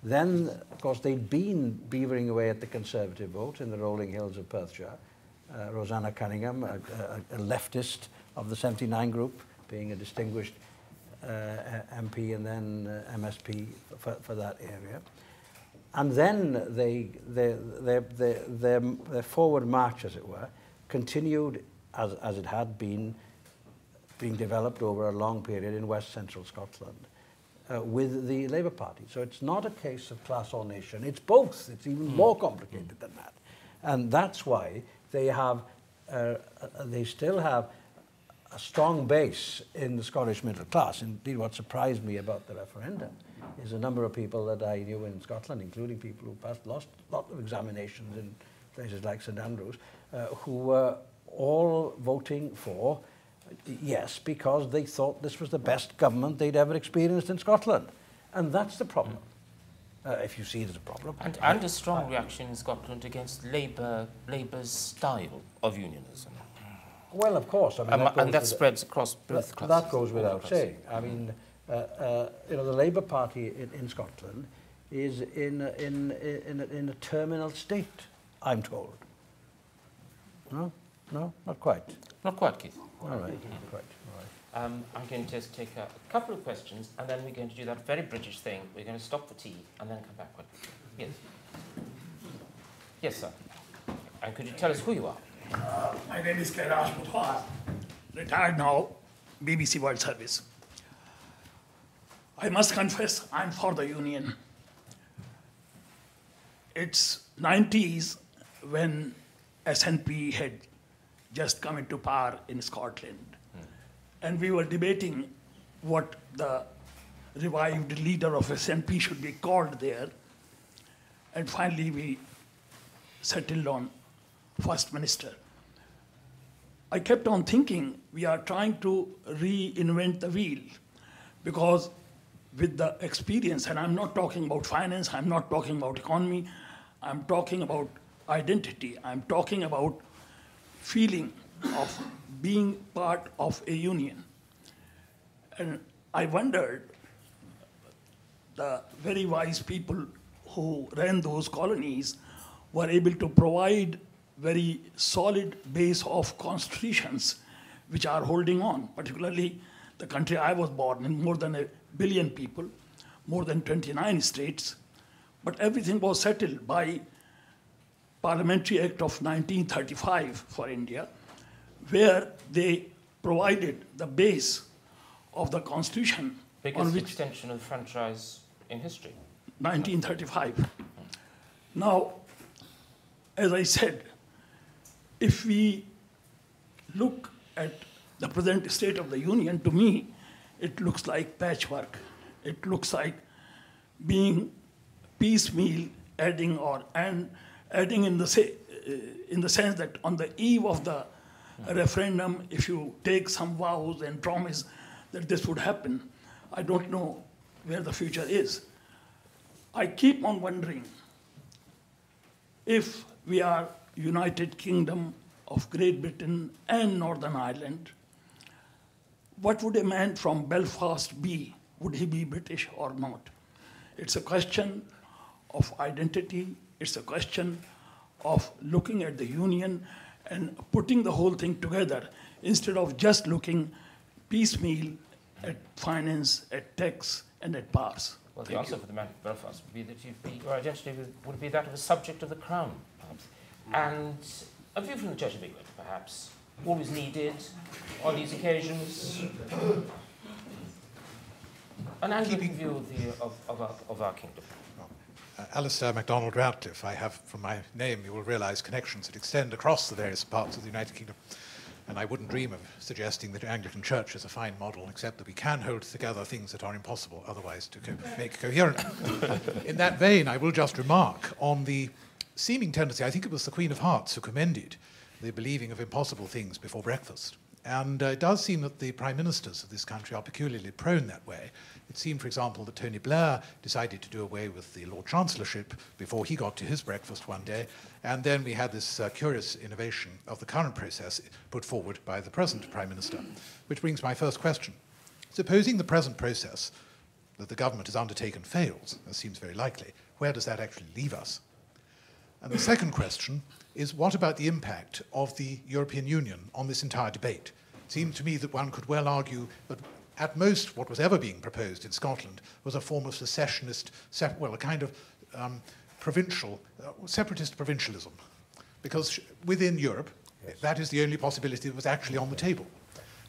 [SPEAKER 3] Then, of course, they'd been beavering away at the Conservative vote in the rolling hills of Perthshire. Rosanna Cunningham, a leftist of the 79 Group, being a distinguished MP and then MSP for that area. And then their forward march, as it were, continued as it had been being developed over a long period in West Central Scotland with the Labour Party. So it's not a case of class or nation, it's both. It's even more complicated than that. And that's why they still have a strong base in the Scottish middle class. Indeed, what surprised me about the referendum is a number of people that I knew in Scotland, including people who passed lost a lot of examinations in places like St Andrews, who were all voting for yes because they thought this was the best government they'd ever experienced in Scotland. And that's the problem, if you see it as a problem.
[SPEAKER 1] And a strong reaction in Scotland against Labour's style of unionism.
[SPEAKER 3] Well, of course. I mean,
[SPEAKER 1] and that spreads across both classes.
[SPEAKER 3] That goes without saying. I mean, you know, the Labour Party in Scotland is in a terminal state, I'm told. No, not quite.
[SPEAKER 1] Not quite, Keith.
[SPEAKER 3] All right, not quite. All right.
[SPEAKER 1] I'm going to just take a couple of questions, and then we're going to do that very British thing. We're going to stop for tea, and then come back. Yes. Yes, sir. And could you tell us who you are?
[SPEAKER 9] My name is Kailash Budhwar, retired now, BBC World Service. I must confess, I'm for the Union. It's 90s when SNP had just come into power in Scotland. And we were debating what the revived leader of SNP should be called there. And finally, we settled on First Minister. I kept on thinking we are trying to reinvent the wheel, because with the experience, and I'm not talking about finance, I'm not talking about economy, I'm talking about identity, I'm talking about feeling of being part of a union. And I wondered, the very wise people who ran those colonies were able to provide very solid base of constitutions which are holding on, particularly the country I was born in, more than 1 billion people, more than 29 states, but everything was settled by Parliamentary Act of 1935 for India, where they provided the base of the constitution.
[SPEAKER 1] Biggest extension of the franchise in history.
[SPEAKER 9] 1935. Now, as I said, if we look at the present state of the Union, to me, it looks like patchwork. It looks like being piecemeal, adding in the sense that on the eve of the referendum, if you take some vows and promise that this would happen, I don't know where the future is. I keep on wondering if we are United Kingdom of Great Britain and Northern Ireland, what would a man from Belfast be? Would he be British or not? It's a question of identity. It's a question of looking at the union and putting the whole thing together instead of just looking piecemeal at finance, at tax, and at powers.
[SPEAKER 1] Well, the answer for the man from Belfast would be that your identity would be that of a subject of the Crown, perhaps. And a view from the Judge of England, perhaps. always needed on these occasions? An Anglican view of our kingdom.
[SPEAKER 10] Alistair MacDonald Radcliffe. I have, from my name, you will realise, connections that extend across the various parts of the United Kingdom. And I wouldn't dream of suggesting that the Anglican Church is a fine model, except that we can hold together things that are impossible otherwise to make coherent. In that vein, I will just remark on the seeming tendency, I think it was the Queen of Hearts who commended the believing of impossible things before breakfast. And it does seem that the prime ministers of this country are peculiarly prone that way. It seemed, for example, that Tony Blair decided to do away with the Lord Chancellorship before he got to his breakfast one day. And then we had this curious innovation of the current process put forward by the present Prime Minister, which brings my first question. Supposing the present process that the government has undertaken fails, as seems very likely, where does that actually leave us? And the second question is, what about the impact of the European Union on this entire debate? It seemed to me that one could well argue that at most what was ever being proposed in Scotland was a form of secessionist, a kind of provincial, separatist provincialism. Because within Europe, that is the only possibility that was actually on the table.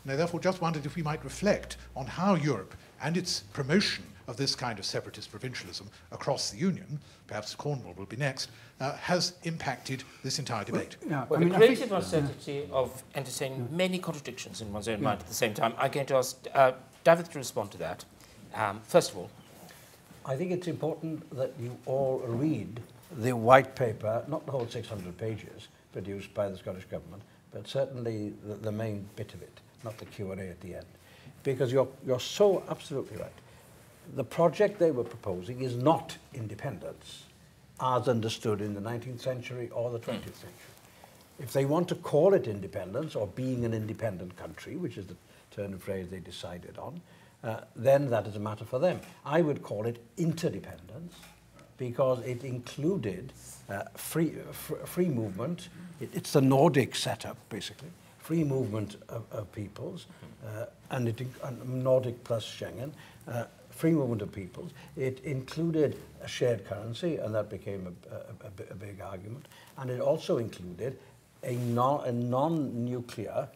[SPEAKER 10] And I therefore just wondered if we might reflect on how Europe and its promotion of this kind of separatist provincialism across the Union, perhaps Cornwall will be next, has impacted this entire debate.
[SPEAKER 1] Well, the creative uncertainty of entertaining many contradictions in one's own mind at the same time. I'm going to ask Dafydd to respond to that. First of all,
[SPEAKER 3] I think it's important that you all read the white paper, not the whole 600 pages produced by the Scottish Government, but certainly the main bit of it, not the Q&A at the end. Because you're so absolutely right. The project they were proposing is not independence, as understood in the 19th century or the 20th century. If they want to call it independence, or being an independent country, which is the turn of phrase they decided on, then that is a matter for them. I would call it interdependence, because it included free movement. It's the Nordic setup, basically. Free movement of peoples, and Nordic plus Schengen, free movement of peoples. It included a shared currency, and that became a big argument. And it also included a non-nuclear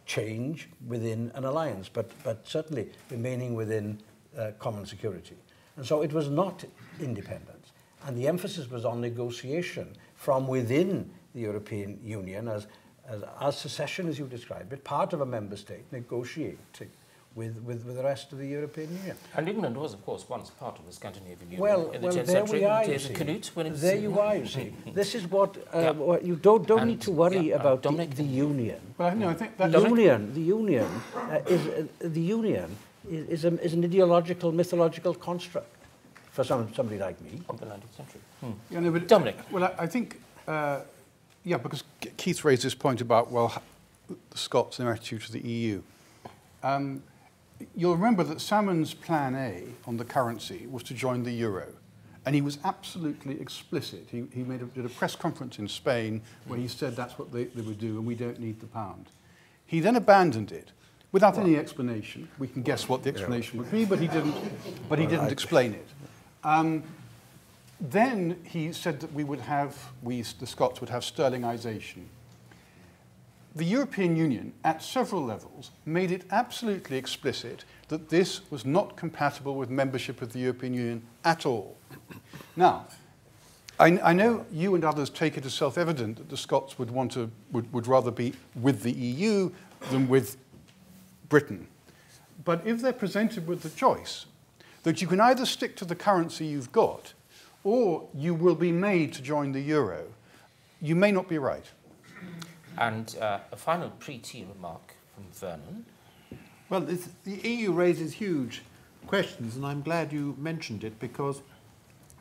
[SPEAKER 3] change within an alliance, but certainly remaining within common security. And so it was not independence. And the emphasis was on negotiation from within the European Union as secession, as you described it, part of a member state negotiating with the rest of the European Union.
[SPEAKER 1] And England was, of course, once part of the Scandinavian Union in the 10th
[SPEAKER 3] there
[SPEAKER 1] century.
[SPEAKER 3] We are, you
[SPEAKER 1] see. Canute,
[SPEAKER 3] there you are, you see. This is what you don't need to worry about
[SPEAKER 1] Dominic,
[SPEAKER 3] the union.
[SPEAKER 4] Well, no, I think that
[SPEAKER 3] The union is an ideological, mythological construct for somebody like me.
[SPEAKER 1] Of the 19th century.
[SPEAKER 4] Yeah, no, but,
[SPEAKER 1] Dominic.
[SPEAKER 4] Well, I think, yeah, because Keith raised this point about, well, the Scots and their attitude to the EU. You'll remember that Salmon's plan A on the currency was to join the euro. And he was absolutely explicit. He did a press conference in Spain where he said that's what they would do and we don't need the pound. He then abandoned it without any explanation. We can guess what the explanation would be, but he didn't explain it. Then he said that the Scots would have sterlingization. The European Union, at several levels, made it absolutely explicit that this was not compatible with membership of the European Union at all. Now, I know you and others take it as self-evident that the Scots would rather be with the EU than with Britain. But if they're presented with the choice that you can either stick to the currency you've got or you will be made to join the euro, you may not be right.
[SPEAKER 1] And a final pre-tea remark from Vernon.
[SPEAKER 2] Well, the EU raises huge questions, and I'm glad you mentioned it, because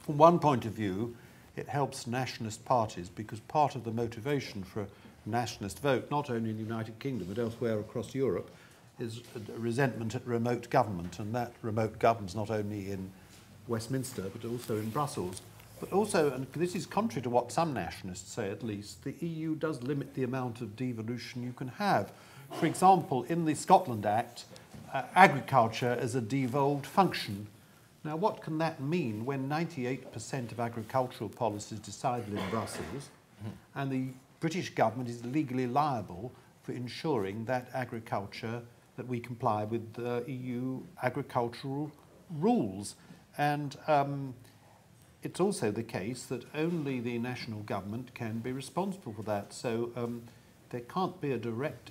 [SPEAKER 2] from one point of view, it helps nationalist parties, because part of the motivation for a nationalist vote, not only in the United Kingdom, but elsewhere across Europe, is a resentment at remote government, and that remote government's not only in Westminster, but also in Brussels. But also, and this is contrary to what some nationalists say at least, the EU does limit the amount of devolution you can have. For example, in the Scotland Act, agriculture is a devolved function. Now, what can that mean when 98% of agricultural policy is decided in Brussels and the British government is legally liable for ensuring that agriculture, that we comply with the EU agricultural rules. And it's also the case that only the national government can be responsible for that. So there can't be a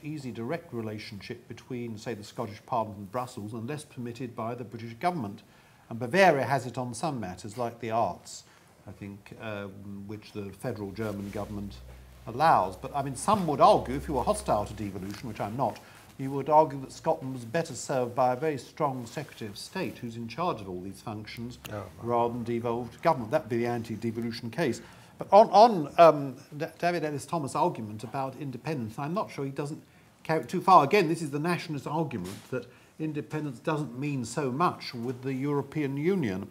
[SPEAKER 2] easy direct relationship between, say, the Scottish Parliament and Brussels unless permitted by the British government. And Bavaria has it on some matters, like the arts, I think, which the federal German government allows. But I mean, some would argue, if you were hostile to devolution, which I'm not, you would argue that Scotland was better served by a very strong Secretary of State who's in charge of all these functions rather than devolved government. That would be the anti-devolution case. But on David Elis-Thomas' argument about independence, I'm not sure he doesn't carry it too far. Again, this is the nationalist argument that independence doesn't mean so much with the European Union.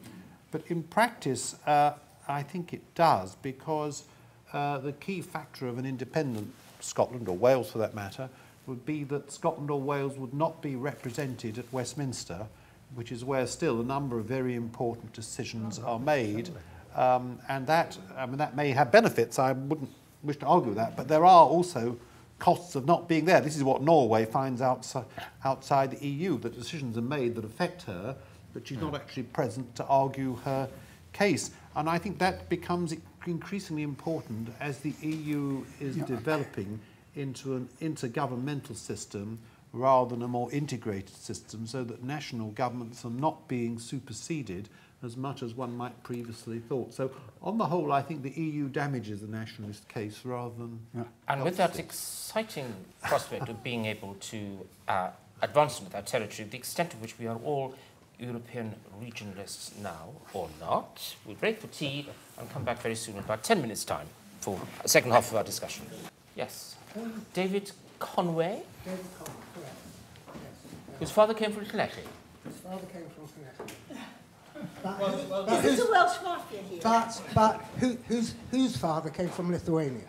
[SPEAKER 2] But in practice, I think it does, because the key factor of an independent Scotland, or Wales for that matter, would be that Scotland or Wales would not be represented at Westminster, which is where still a number of very important decisions are made. And that, I mean, that may have benefits. I wouldn't wish to argue that, but there are also costs of not being there. This is what Norway finds outside the EU, that decisions are made that affect her, but she's not actually present to argue her case. And I think that becomes increasingly important as the EU is developing into an intergovernmental system rather than a more integrated system, so that national governments are not being superseded as much as one might previously thought. So on the whole, I think the EU damages the nationalist case rather than...
[SPEAKER 1] And with that exciting prospect of being able to advance into that territory, the extent to which we are all European regionalists now, or not, we'll break for tea and come back very soon in about 10 minutes' time for a second half of our discussion. Yes. David Conway?
[SPEAKER 11] David Conway, correct. Yes.
[SPEAKER 1] Whose father came from Llanelli?
[SPEAKER 11] His father came from Llanelli.
[SPEAKER 12] This is a Welsh mafia here.
[SPEAKER 11] But whose father came from Lithuania?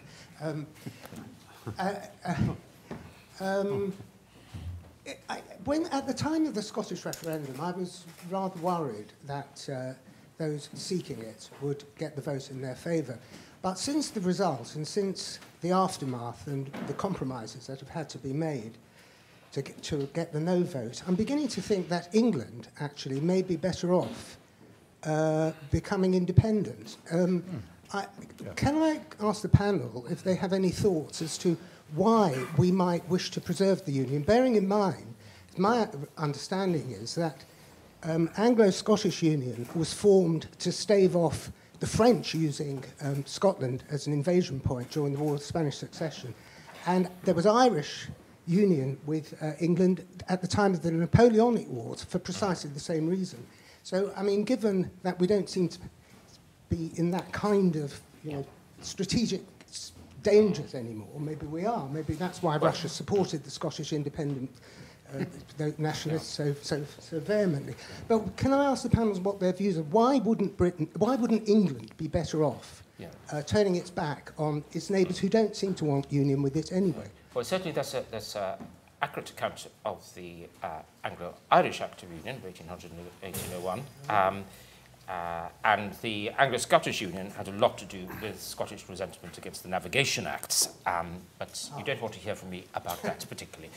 [SPEAKER 11] When at the time of the Scottish referendum, I was rather worried that those seeking it would get the vote in their favour. But since the result and since the aftermath and the compromises that have had to be made to get the no vote, I'm beginning to think that England actually may be better off becoming independent. Can I ask the panel if they have any thoughts as to why we might wish to preserve the Union, bearing in mind, my understanding is that Anglo-Scottish Union was formed to stave off the French using Scotland as an invasion point during the War of Spanish Succession. And there was Irish union with England at the time of the Napoleonic Wars for precisely the same reason. So, I mean, given that we don't seem to be in that kind of strategic dangers anymore, maybe we are. Maybe that's why Russia supported the Scottish independent nationalists so vehemently. But can I ask the panels what their views are? Why wouldn't England be better off turning its back on its neighbours who don't seem to want union with it anyway?
[SPEAKER 1] Well, certainly that's an accurate account of the Anglo-Irish Act of Union, 1801. And the Anglo-Scottish Union had a lot to do with Scottish resentment against the Navigation Acts. But you don't want to hear from me about that particularly.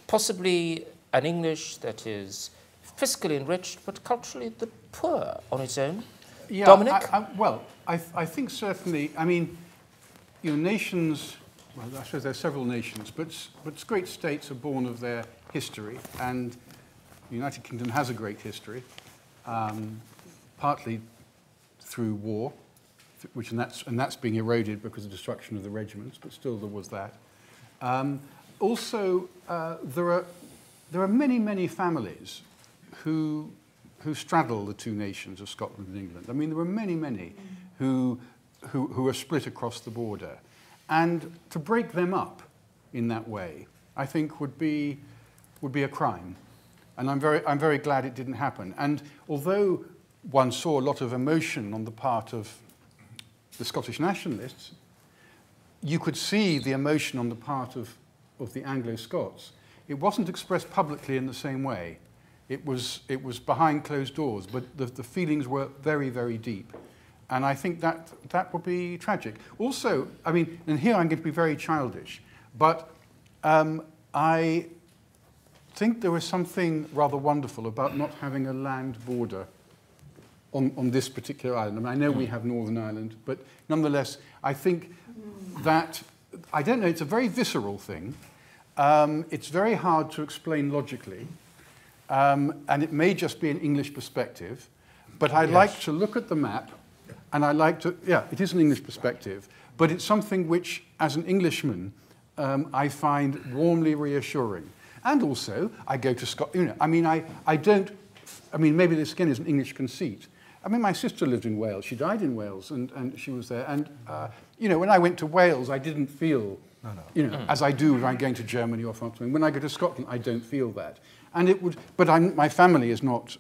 [SPEAKER 1] Possibly an English that is fiscally enriched, but culturally the poor on its own.
[SPEAKER 4] Yeah,
[SPEAKER 1] Dominic?
[SPEAKER 4] I think certainly, I mean, nations, well, I suppose there are several nations, but great states are born of their history, and the United Kingdom has a great history, partly through war, and that's being eroded because of the destruction of the regiments, but still there was that. Also, there are many families who straddle the two nations of Scotland and England. I mean, there are many who are split across the border, and to break them up in that way, I think would be a crime. And I'm very glad it didn't happen. And although one saw a lot of emotion on the part of the Scottish nationalists, you could see the emotion on the part of the Anglo-Scots. It wasn't expressed publicly in the same way. It was behind closed doors, but the feelings were very deep. And I think that would be tragic. Also, I mean, and here I'm going to be very childish, but I think there was something rather wonderful about not having a land border on this particular island. I mean, I know we have Northern Ireland, but nonetheless, I think that, I don't know, it's a very visceral thing. It's very hard to explain logically, and it may just be an English perspective, but I like to look at the map, and I like to, yeah, it is an English perspective, but it's something which, as an Englishman, I find warmly reassuring. And also, I go to Scotland, you know, I mean, I don't, I mean, maybe this again is an English conceit. I mean, my sister lived in Wales. She died in Wales, and she was there. And, you know, when I went to Wales, I didn't feel, you know, as I do when I'm going to Germany or France. When I go to Scotland, I don't feel that. And it would, but my family is not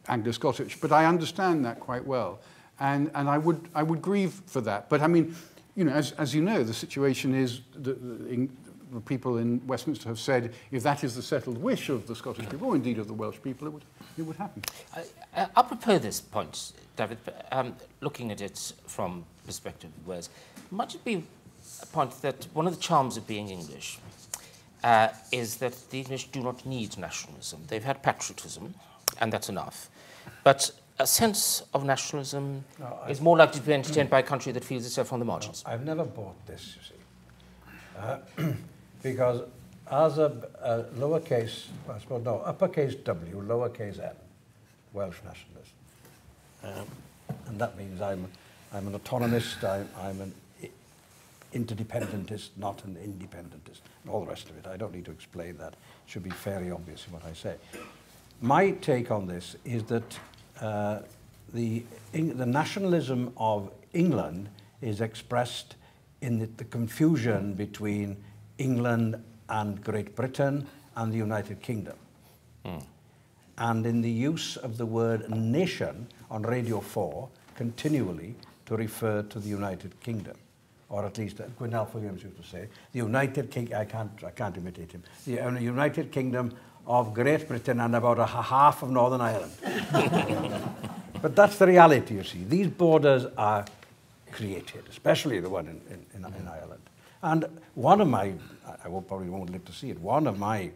[SPEAKER 4] Anglo-Scottish, but I understand that quite well. And I would grieve for that. But I mean, you know, as you know, the situation is the people in Westminster have said if that is the settled wish of the Scottish people, or indeed of the Welsh people, it would happen.
[SPEAKER 1] Apropos this point, David, looking at it from the perspective of Wales, might it be a point that one of the charms of being English is that the English do not need nationalism. They've had patriotism, and that's enough. But a sense of nationalism is more likely to be entertained by a country that feels itself on the margins.
[SPEAKER 3] I've never bought this, you see. Because as a lowercase, I suppose, no, uppercase W, lowercase n, Welsh nationalist. And that means I'm an autonomist, I'm an interdependentist, not an independentist, and all the rest of it. I don't need to explain that. It should be fairly obvious in what I say. My take on this is that the nationalism of England is expressed in the confusion between England and Great Britain and the United Kingdom. And in the use of the word nation on Radio 4 continually to refer to the United Kingdom, or at least Gwyneth Williams used to say, the United Kingdom, I can't imitate him, the United Kingdom of Great Britain and about a half of Northern Ireland. But that's the reality, you see. These borders are created, especially the one in Ireland. And one of my, I probably won't live to see it, one of my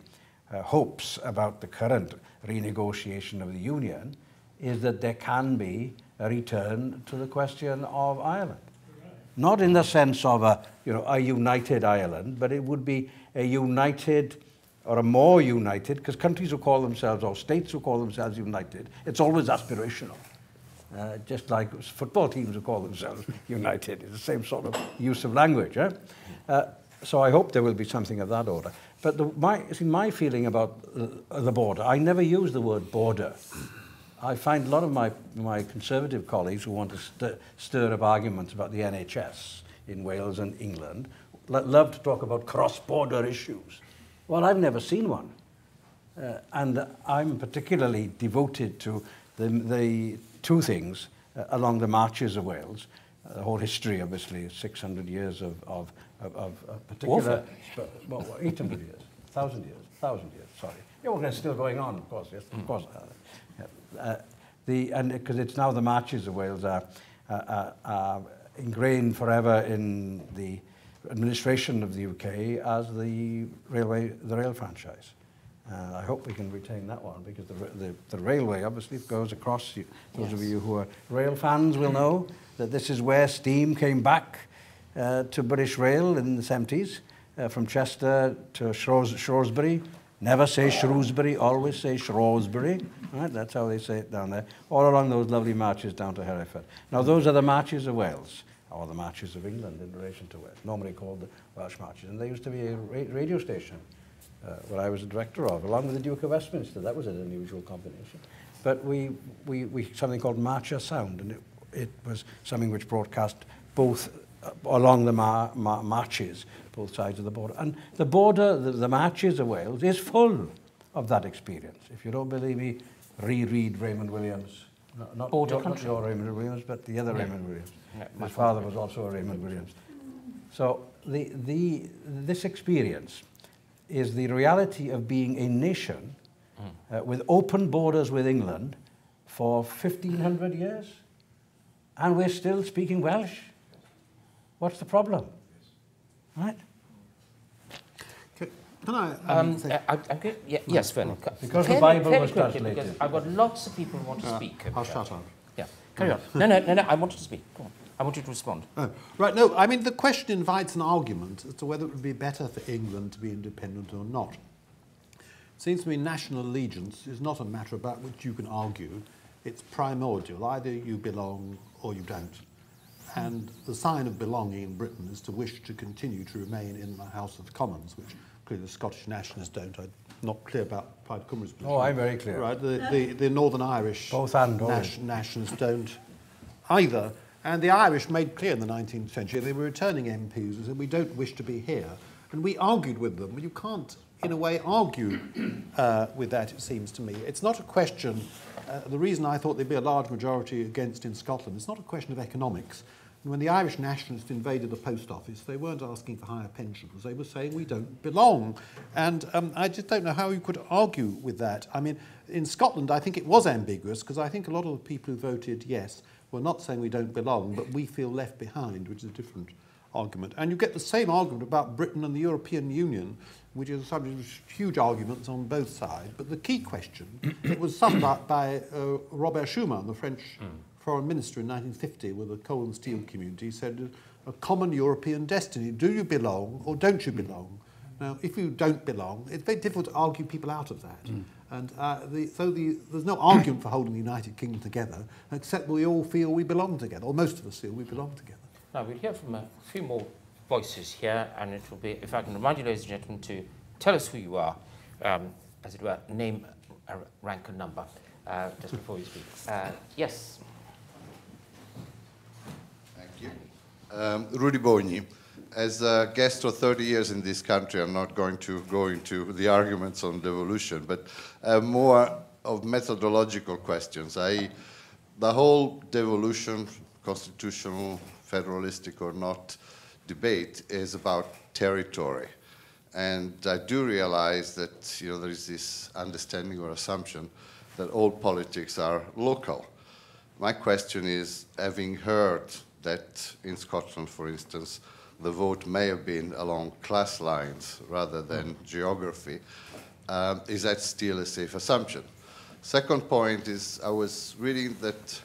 [SPEAKER 3] hopes about the current renegotiation of the Union is that there can be a return to the question of Ireland. Not in the sense of a united Ireland, but it would be a united or a more united, because countries who call themselves, or states who call themselves united, it's always aspirational. Just like football teams who call themselves united. It's the same sort of use of language. So I hope there will be something of that order. But my feeling about the border, I never use the word border. I find a lot of my conservative colleagues who want to stir up arguments about the NHS in Wales and England love to talk about cross-border issues. Well, I've never seen one. And I'm particularly devoted to the two things along the marches of Wales. The whole history, obviously, 600 years of particular... Well, 800 years, 1,000 years, sorry. Yeah, well, it's still going on, of course, yes, of course. And because it's now the marches of Wales are ingrained forever in the administration of the UK as the rail franchise. I hope we can retain that one, because the railway obviously goes across. Those of you who are rail fans will know that this is where steam came back to British Rail in the 70s, from Chester to Shrewsbury. Never say Shrewsbury, always say Shrewsbury. Right? That's how they say it down there. All along those lovely marches down to Hereford. Now, those are the marches of Wales, or the marches of England in relation to Wales, normally called the Welsh marches. And there used to be a radio station where I was a director of, along with the Duke of Westminster. That was an unusual combination. But we something called Marcher Sound, and it was something which broadcast both along the marches, both sides of the border. And the border, the marches of Wales, is full of that experience. If you don't believe me, reread Raymond Williams. Not your Raymond Williams, but the other Raymond Williams. My father was also a Raymond Williams. So this experience is the reality of being a nation with open borders with England for 1,500 years. and we're still speaking Welsh. What's the problem? Right?
[SPEAKER 2] Can I say...
[SPEAKER 1] I'm good. Yeah, yes, Vernon.
[SPEAKER 3] Because the Bible was translated.
[SPEAKER 1] Because I've got lots of people who want to speak.
[SPEAKER 2] I'll shut up.
[SPEAKER 1] Yeah, carry on. No, I wanted to speak. Go on. I want you to respond.
[SPEAKER 2] Oh, right, no, I mean, the question invites an argument as to whether it would be better for England to be independent or not. It seems to me national allegiance is not a matter about which you can argue. It's primordial. Either you belong or you don't. And the sign of belonging in Britain is to wish to continue to remain in the House of Commons, which clearly the Scottish nationalists don't. I'm not clear about Plaid Cymru's position.
[SPEAKER 3] Oh, I'm very clear.
[SPEAKER 2] Right, the Northern Irish nationalists don't either. And the Irish made clear in the 19th century they were returning MPs and said, we don't wish to be here. And we argued with them. You can't, in a way, argue with that, it seems to me. It's not a question, the reason I thought there'd be a large majority against in Scotland, it's not a question of economics. And when the Irish nationalists invaded the post office, they weren't asking for higher pensions. They were saying, we don't belong. And I just don't know how you could argue with that. I mean, in Scotland, I think it was ambiguous, because I think a lot of the people who voted yes were not saying we don't belong, but we feel left behind, which is a different argument. And you get the same argument about Britain and the European Union, which is a subject of huge arguments on both sides. But the key question, it was summed up by Robert Schuman, the French foreign minister in 1950 with the coal and steel community, said, a common European destiny. Do you belong or don't you belong? Now, if you don't belong, it's very difficult to argue people out of that. And there's no argument for holding the United Kingdom together, except we all feel we belong together, or most of us feel we belong together.
[SPEAKER 1] Now, we'll hear from a few more voices here, and it will be, if I can remind you, ladies and gentlemen, to tell us who you are, as it were, name, rank and number, just before you speak. Yes.
[SPEAKER 12] Thank you. Rudy Bogni. As a guest for 30 years in this country, I'm not going to go into the arguments on devolution, but more of methodological questions. The whole devolution, constitutional, federalistic or not, debate is about territory. And I do realize that there is this understanding or assumption that all politics are local. My question is, having heard that in Scotland, for instance, the vote may have been along class lines rather than geography, is that still a safe assumption? Second point is, I was reading that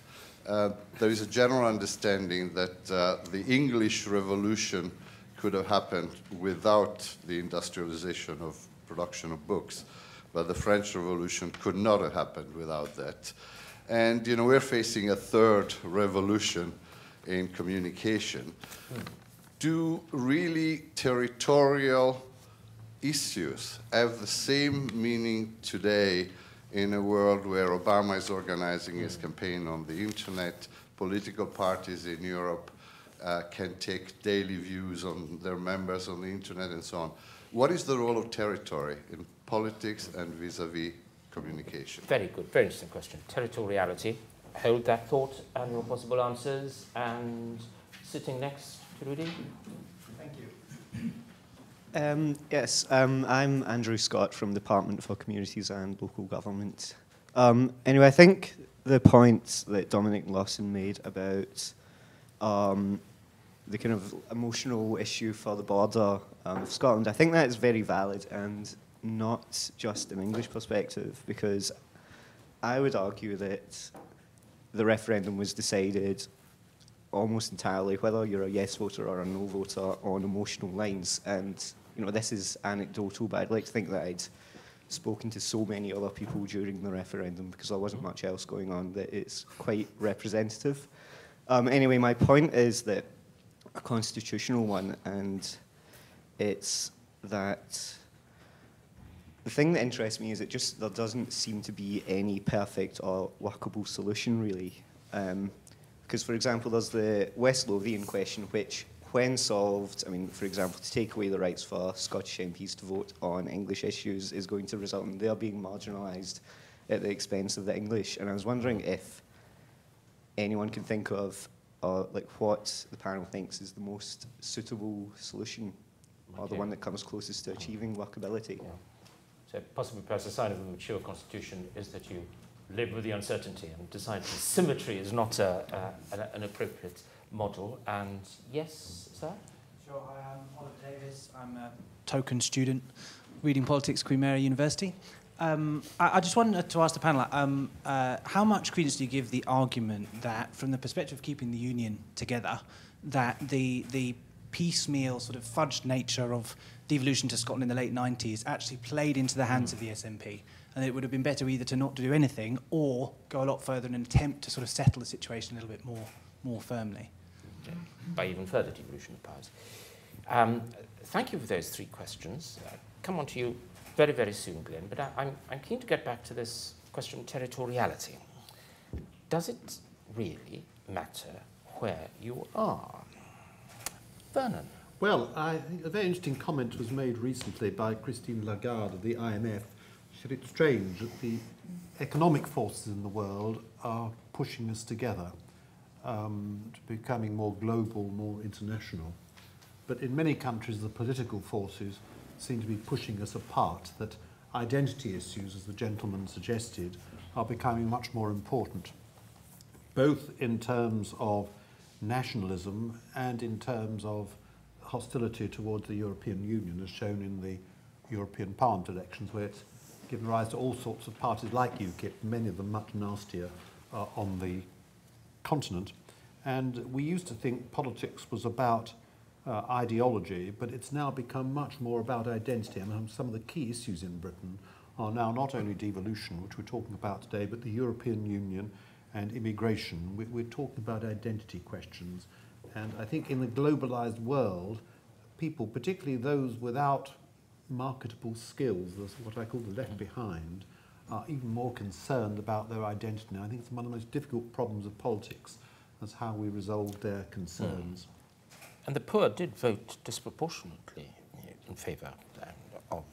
[SPEAKER 12] there is a general understanding that the English Revolution could have happened without the industrialization of production of books, but the French Revolution could not have happened without that. And we're facing a third revolution in communication. Do really territorial issues have the same meaning today in a world where Obama is organizing his campaign on the internet, political parties in Europe can take daily views on their members on the internet and so on? What is the role of territory in politics and vis-a-vis communication?
[SPEAKER 1] Very good, very interesting question. Territoriality. Hold that thought and your possible answers. And sitting next to Rudy.
[SPEAKER 13] Thank you. Yes, I'm Andrew Scott from the Department for Communities and Local Government. Anyway, I think the point that Dominic and Lawson made about the kind of emotional issue for the border of Scotland, I think that is very valid and not just an English perspective, because I would argue that the referendum was decided almost entirely, whether you're a yes voter or a no voter, on emotional lines. And this is anecdotal, but I'd like to think that I'd spoken to so many other people during the referendum, because there wasn't much else going on, that it's quite representative. Anyway, my point is that a constitutional one, and it's that the thing that interests me is there doesn't seem to be any perfect or workable solution, really. Because, for example, there's the West Lothian question, which, when solved, for example, to take away the rights for Scottish MPs to vote on English issues is going to result in their being marginalised at the expense of the English. And I was wondering if anyone can think of, what the panel thinks is the most suitable solution, or the one that comes closest to achieving workability.
[SPEAKER 1] Yeah. So possibly perhaps a sign of a mature constitution is that you live with the uncertainty and decide that symmetry is not an appropriate model. And yes, sir?
[SPEAKER 14] Sure, I am Oliver Davis. I'm a token student reading politics at Queen Mary University. I just wanted to ask the panel, how much credence do you give the argument that, from the perspective of keeping the Union together, that the piecemeal sort of fudged nature of devolution to Scotland in the late 90s actually played into the hands of the SNP, and it would have been better either to not do anything or go a lot further in an attempt to sort of settle the situation a little bit more firmly?
[SPEAKER 1] Okay. By even further devolution of powers. Thank you for those three questions. Come on to you very, very soon, Glenn, but I'm keen to get back to this question of territoriality. Does it really matter where you are? Vernon.
[SPEAKER 2] Well, I think a very interesting comment was made recently by Christine Lagarde of the IMF. She said it's strange that the economic forces in the world are pushing us together to becoming more global, more international. But in many countries, the political forces seem to be pushing us apart, that identity issues, as the gentleman suggested, are becoming much more important, both in terms of nationalism and in terms of hostility towards the European Union, as shown in the European Parliament elections, where it's given rise to all sorts of parties like UKIP, many of them much nastier on the continent. And we used to think politics was about ideology, but it's now become much more about identity. I mean, some of the key issues in Britain are now not only devolution, which we're talking about today, but the European Union and immigration. We're talking about identity questions. And I think in the globalized world, people, particularly those without marketable skills, that's what I call the left behind, are even more concerned about their identity. And I think it's one of the most difficult problems of politics, is how we resolve their concerns.
[SPEAKER 1] And the poor did vote disproportionately in favour of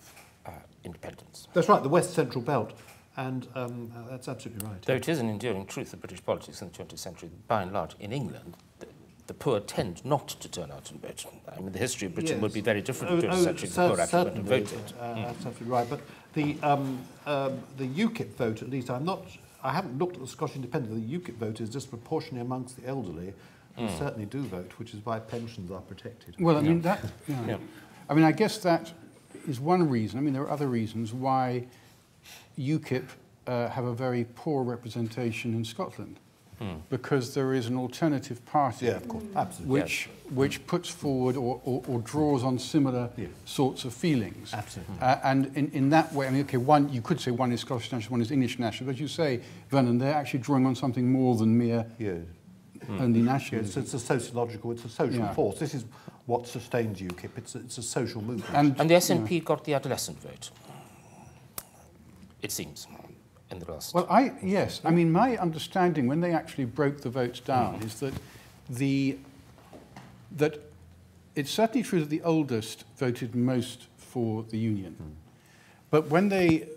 [SPEAKER 1] independence.
[SPEAKER 2] That's right, the West Central Belt. And that's absolutely right.
[SPEAKER 1] Though it is an enduring truth of British politics in the 20th century, by and large, in England, the poor tend not to turn out and vote. I mean, the history of Britain would be very different in the 20th century if the poor actually went and voted.
[SPEAKER 2] That's absolutely right. But the UKIP vote, at least, I haven't looked at the Scottish Independent. The UKIP vote is disproportionately amongst the elderly, who certainly do vote, which is why pensions are protected.
[SPEAKER 4] Well, I mean, I mean, I guess that is one reason. I mean, there are other reasons why UKIP have a very poor representation in Scotland, because there is an alternative party,
[SPEAKER 2] of course. Absolutely.
[SPEAKER 4] which puts forward or draws on similar sorts of feelings.
[SPEAKER 2] Absolutely.
[SPEAKER 4] And in that way, I mean, okay, one, you could say one is Scottish national, one is English national, but as you say, Vernon, they're actually drawing on something more than mere only nationalism.
[SPEAKER 2] It's a sociological, it's a social force. This is what sustains UKIP. It's a social movement.
[SPEAKER 1] And the SNP got the adolescent vote, it seems, in the last...
[SPEAKER 4] Well, yes. I mean, my understanding, when they actually broke the votes down, is that that it's certainly true that the oldest voted most for the Union. But when they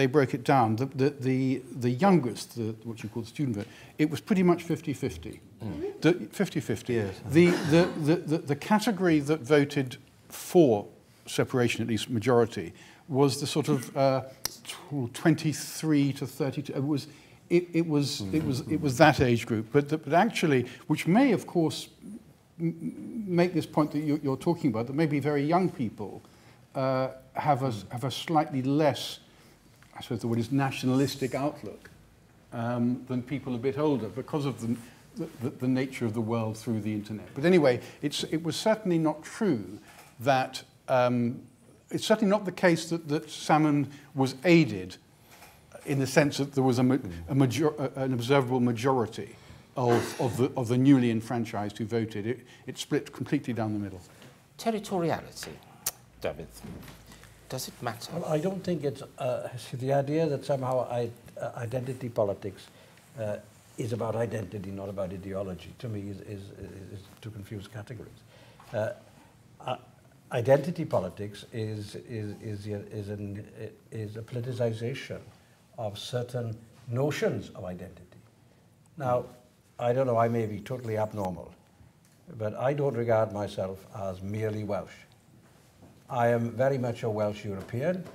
[SPEAKER 4] broke it down, the youngest, what you call the student vote, it was pretty much 50-50. 50-50. Yes. The category that voted for separation, at least majority, was the sort of 23 to 32. It was that age group. But actually, which may, of course, make this point that you're talking about, that maybe very young people have a slightly less, I suppose the word is nationalistic outlook than people a bit older, because of the nature of the world through the internet. But anyway, it was certainly not true that, it's certainly not the case that Salmond was aided in the sense that there was an observable majority of the newly enfranchised who voted. It split completely down the middle.
[SPEAKER 1] Territoriality, David, does it matter?
[SPEAKER 3] Well, I don't think it's the idea that somehow identity politics is about identity, not about ideology. To me, is to confuse categories. Identity politics is a politicization of certain notions of identity. Now, I don't know, I may be totally abnormal, but I don't regard myself as merely Welsh. I am very much a Welsh European.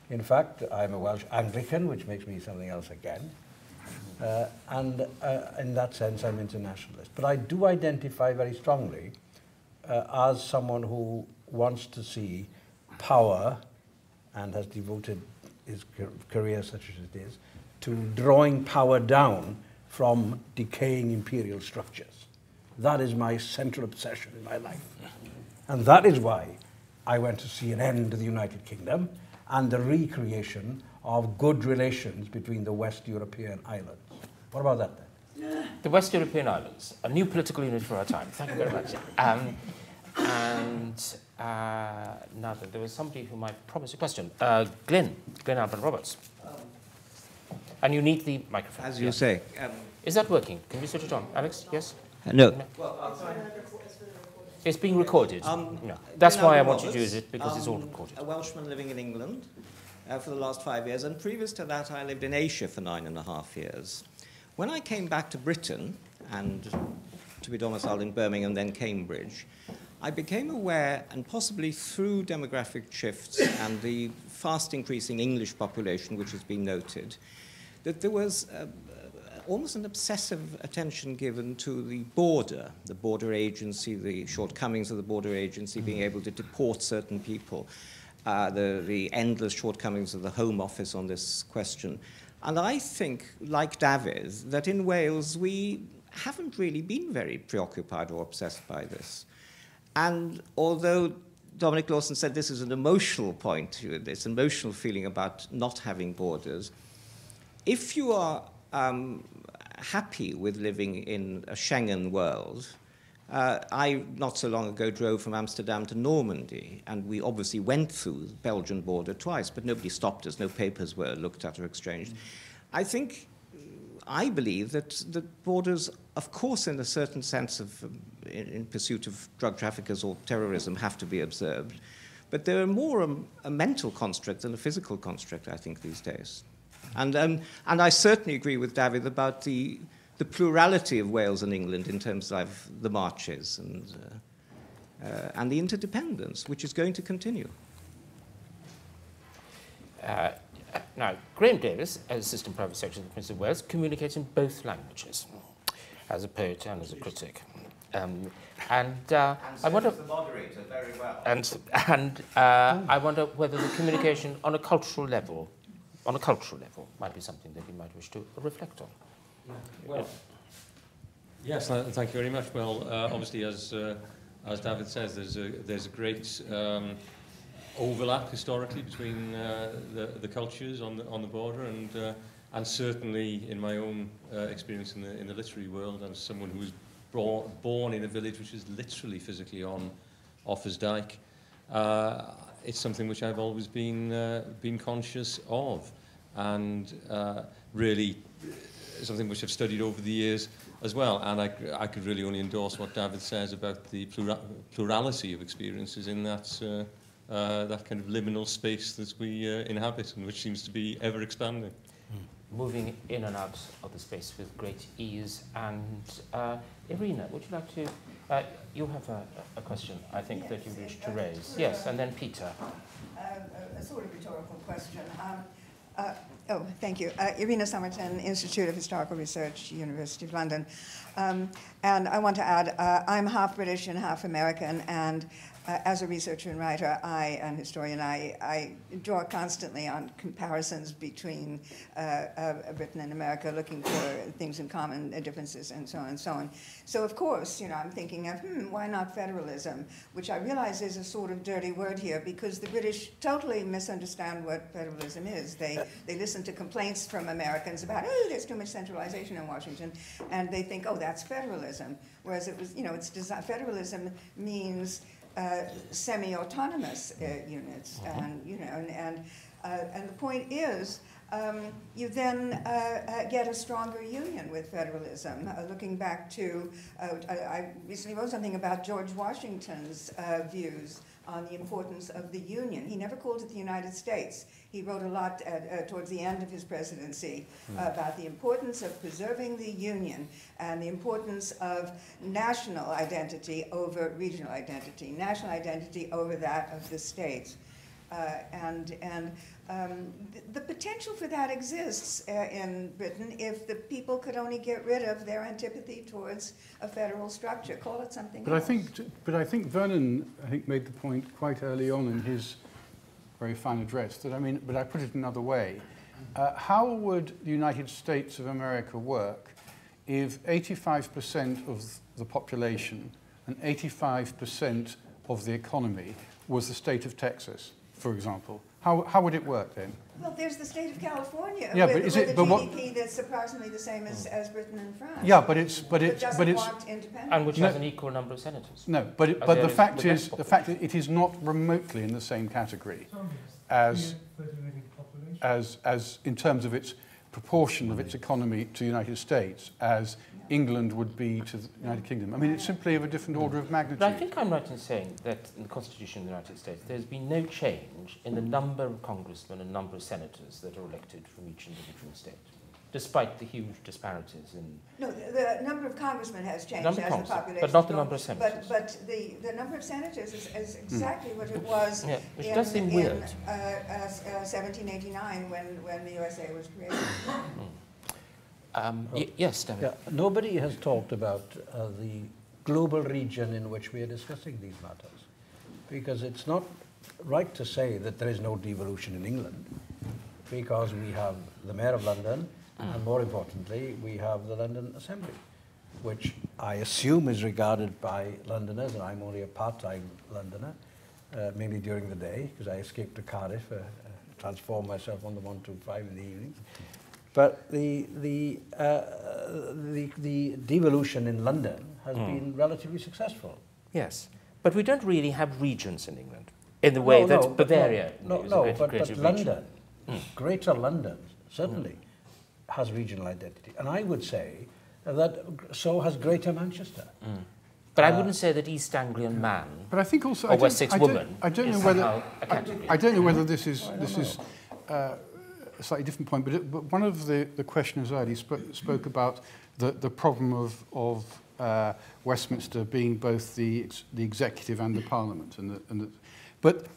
[SPEAKER 3] In fact, I'm a Welsh Anglican, which makes me something else again. And in that sense, I'm internationalist. But I do identify very strongly as someone who wants to see power, and has devoted his career, such as it is, to drawing power down from decaying imperial structures. That is my central obsession in my life. And that is why I went to see an end to the United Kingdom and the recreation of good relations between the West European islands. What about that then?
[SPEAKER 1] The West European islands, a new political unit for our time. Thank you very much. Now that there was somebody who might promise a question. Glenn Alban Roberts. And you need the microphone.
[SPEAKER 15] As you say.
[SPEAKER 1] Is that working? Can you switch it on? Alex, yes?
[SPEAKER 15] No.
[SPEAKER 1] It's being recorded. No. That's why I want you to use it, because it's all recorded.
[SPEAKER 15] A Welshman living in England for the last 5 years, and previous to that I lived in Asia for 9.5 years. When I came back to Britain, and to be domiciled in Birmingham, then Cambridge, I became aware, and possibly through demographic shifts and the fast increasing English population, which has been noted, that there was almost an obsessive attention given to the border agency, the shortcomings of the border agency, being able to deport certain people, the endless shortcomings of the Home Office on this question. And I think, like Dafydd, that in Wales we haven't really been very preoccupied or obsessed by this. And although Dominic Lawson said this is an emotional point, this emotional feeling about not having borders, if you are happy with living in a Schengen world, I not so long ago drove from Amsterdam to Normandy, and we obviously went through the Belgian border twice, but nobody stopped us, no papers were looked at or exchanged. I believe that the borders, of course, in a certain sense of, in pursuit of drug traffickers or terrorism, have to be observed, but they're more a mental construct than a physical construct, I think, these days. And I certainly agree with Dafydd about the plurality of Wales and England in terms of the marches and the interdependence, which is going to continue.
[SPEAKER 1] Now, Graham Davis, as Assistant Private Secretary of the Prince of Wales, communicates in both languages, as a poet and as a critic. I wonder,
[SPEAKER 15] the moderator very well.
[SPEAKER 1] I wonder whether the communication on a cultural level might be something that you might wish to reflect on.
[SPEAKER 16] Well, yes, thank you very much. Well, obviously, as Dafydd says, there's a great overlap historically between the cultures on the border, and certainly in my own experience in the literary world, as someone who was born in a village which is literally physically on Offa's Dyke. It's something which I've always been conscious of, and really something which I've studied over the years as well. And I could really only endorse what Dafydd says about the plurality of experiences in that kind of liminal space that we inhabit, and which seems to be ever expanding.
[SPEAKER 1] Moving in and out of the space with great ease. And Irina, would you like to? You have a question, I think, yes, that you wish to raise. Yes, and then Peter.
[SPEAKER 17] A sort of rhetorical question. Thank you. Irina Somerton, Institute of Historical Research, University of London. And I want to add, I'm half British and half American, and as a researcher and writer, and historian, I draw constantly on comparisons between Britain and America, looking for things in common, differences, and so on and so on. So of course, I'm thinking of, why not federalism? Which I realize is a sort of dirty word here, because the British totally misunderstand what federalism is. They listen to complaints from Americans about, there's too much centralization in Washington, and they think, that's federalism. Whereas it was, federalism means semi-autonomous units, and the point is, you then get a stronger union with federalism. Looking back to, I recently wrote something about George Washington's views on the importance of the Union. He never called it the United States. He wrote a lot towards the end of his presidency about the importance of preserving the Union and the importance of national identity over regional identity, national identity over that of the states. The potential for that exists in Britain if the people could only get rid of their antipathy towards a federal structure, call it something else.
[SPEAKER 4] I think Vernon, made the point quite early on in his very fine address that, but I put it another way. How would the United States of America work if 85% of the population and 85% of the economy was the state of Texas, for example? How would it work then?
[SPEAKER 17] Well, there's the state of California
[SPEAKER 4] with
[SPEAKER 17] a GDP that's approximately the same as Britain and France.
[SPEAKER 4] Yeah, but it's
[SPEAKER 17] want independence.
[SPEAKER 1] And which has an equal number of senators.
[SPEAKER 4] No, but the fact is it is not remotely in the same category as in terms of its proportion of its economy to the United States as England would be to the United Kingdom. It's simply of a different order of magnitude.
[SPEAKER 1] But I think I'm right in saying that in the Constitution of the United States, there's been no change in the number of congressmen and number of senators that are elected from each individual state, despite the huge disparities in...
[SPEAKER 17] No, the number of congressmen has changed as the population.
[SPEAKER 1] But not the number of senators.
[SPEAKER 17] But the number of senators is exactly what it was
[SPEAKER 1] which does seem weird.
[SPEAKER 17] 1789 when the USA was created.
[SPEAKER 1] Yes, David.
[SPEAKER 3] Yeah, nobody has talked about the global region in which we are discussing these matters, because it's not right to say that there is no devolution in England, because we have the Mayor of London, and more importantly, we have the London Assembly, which I assume is regarded by Londoners, and I'm only a part-time Londoner, mainly during the day, because I escaped to Cardiff, transform myself on the 125 in the evenings. But the devolution in London has been relatively successful.
[SPEAKER 1] Yes, but we don't really have regions in England in the way that Bavaria is a great
[SPEAKER 3] London, Greater London, certainly has regional identity. And I would say that so has Greater Manchester.
[SPEAKER 1] But I wouldn't say that East Anglian man
[SPEAKER 4] but I think also,
[SPEAKER 1] or Wessex woman
[SPEAKER 4] I don't know whether this is a slightly different point, but one of the questioners earlier spoke about the problem of Westminster being both the executive and the Parliament, but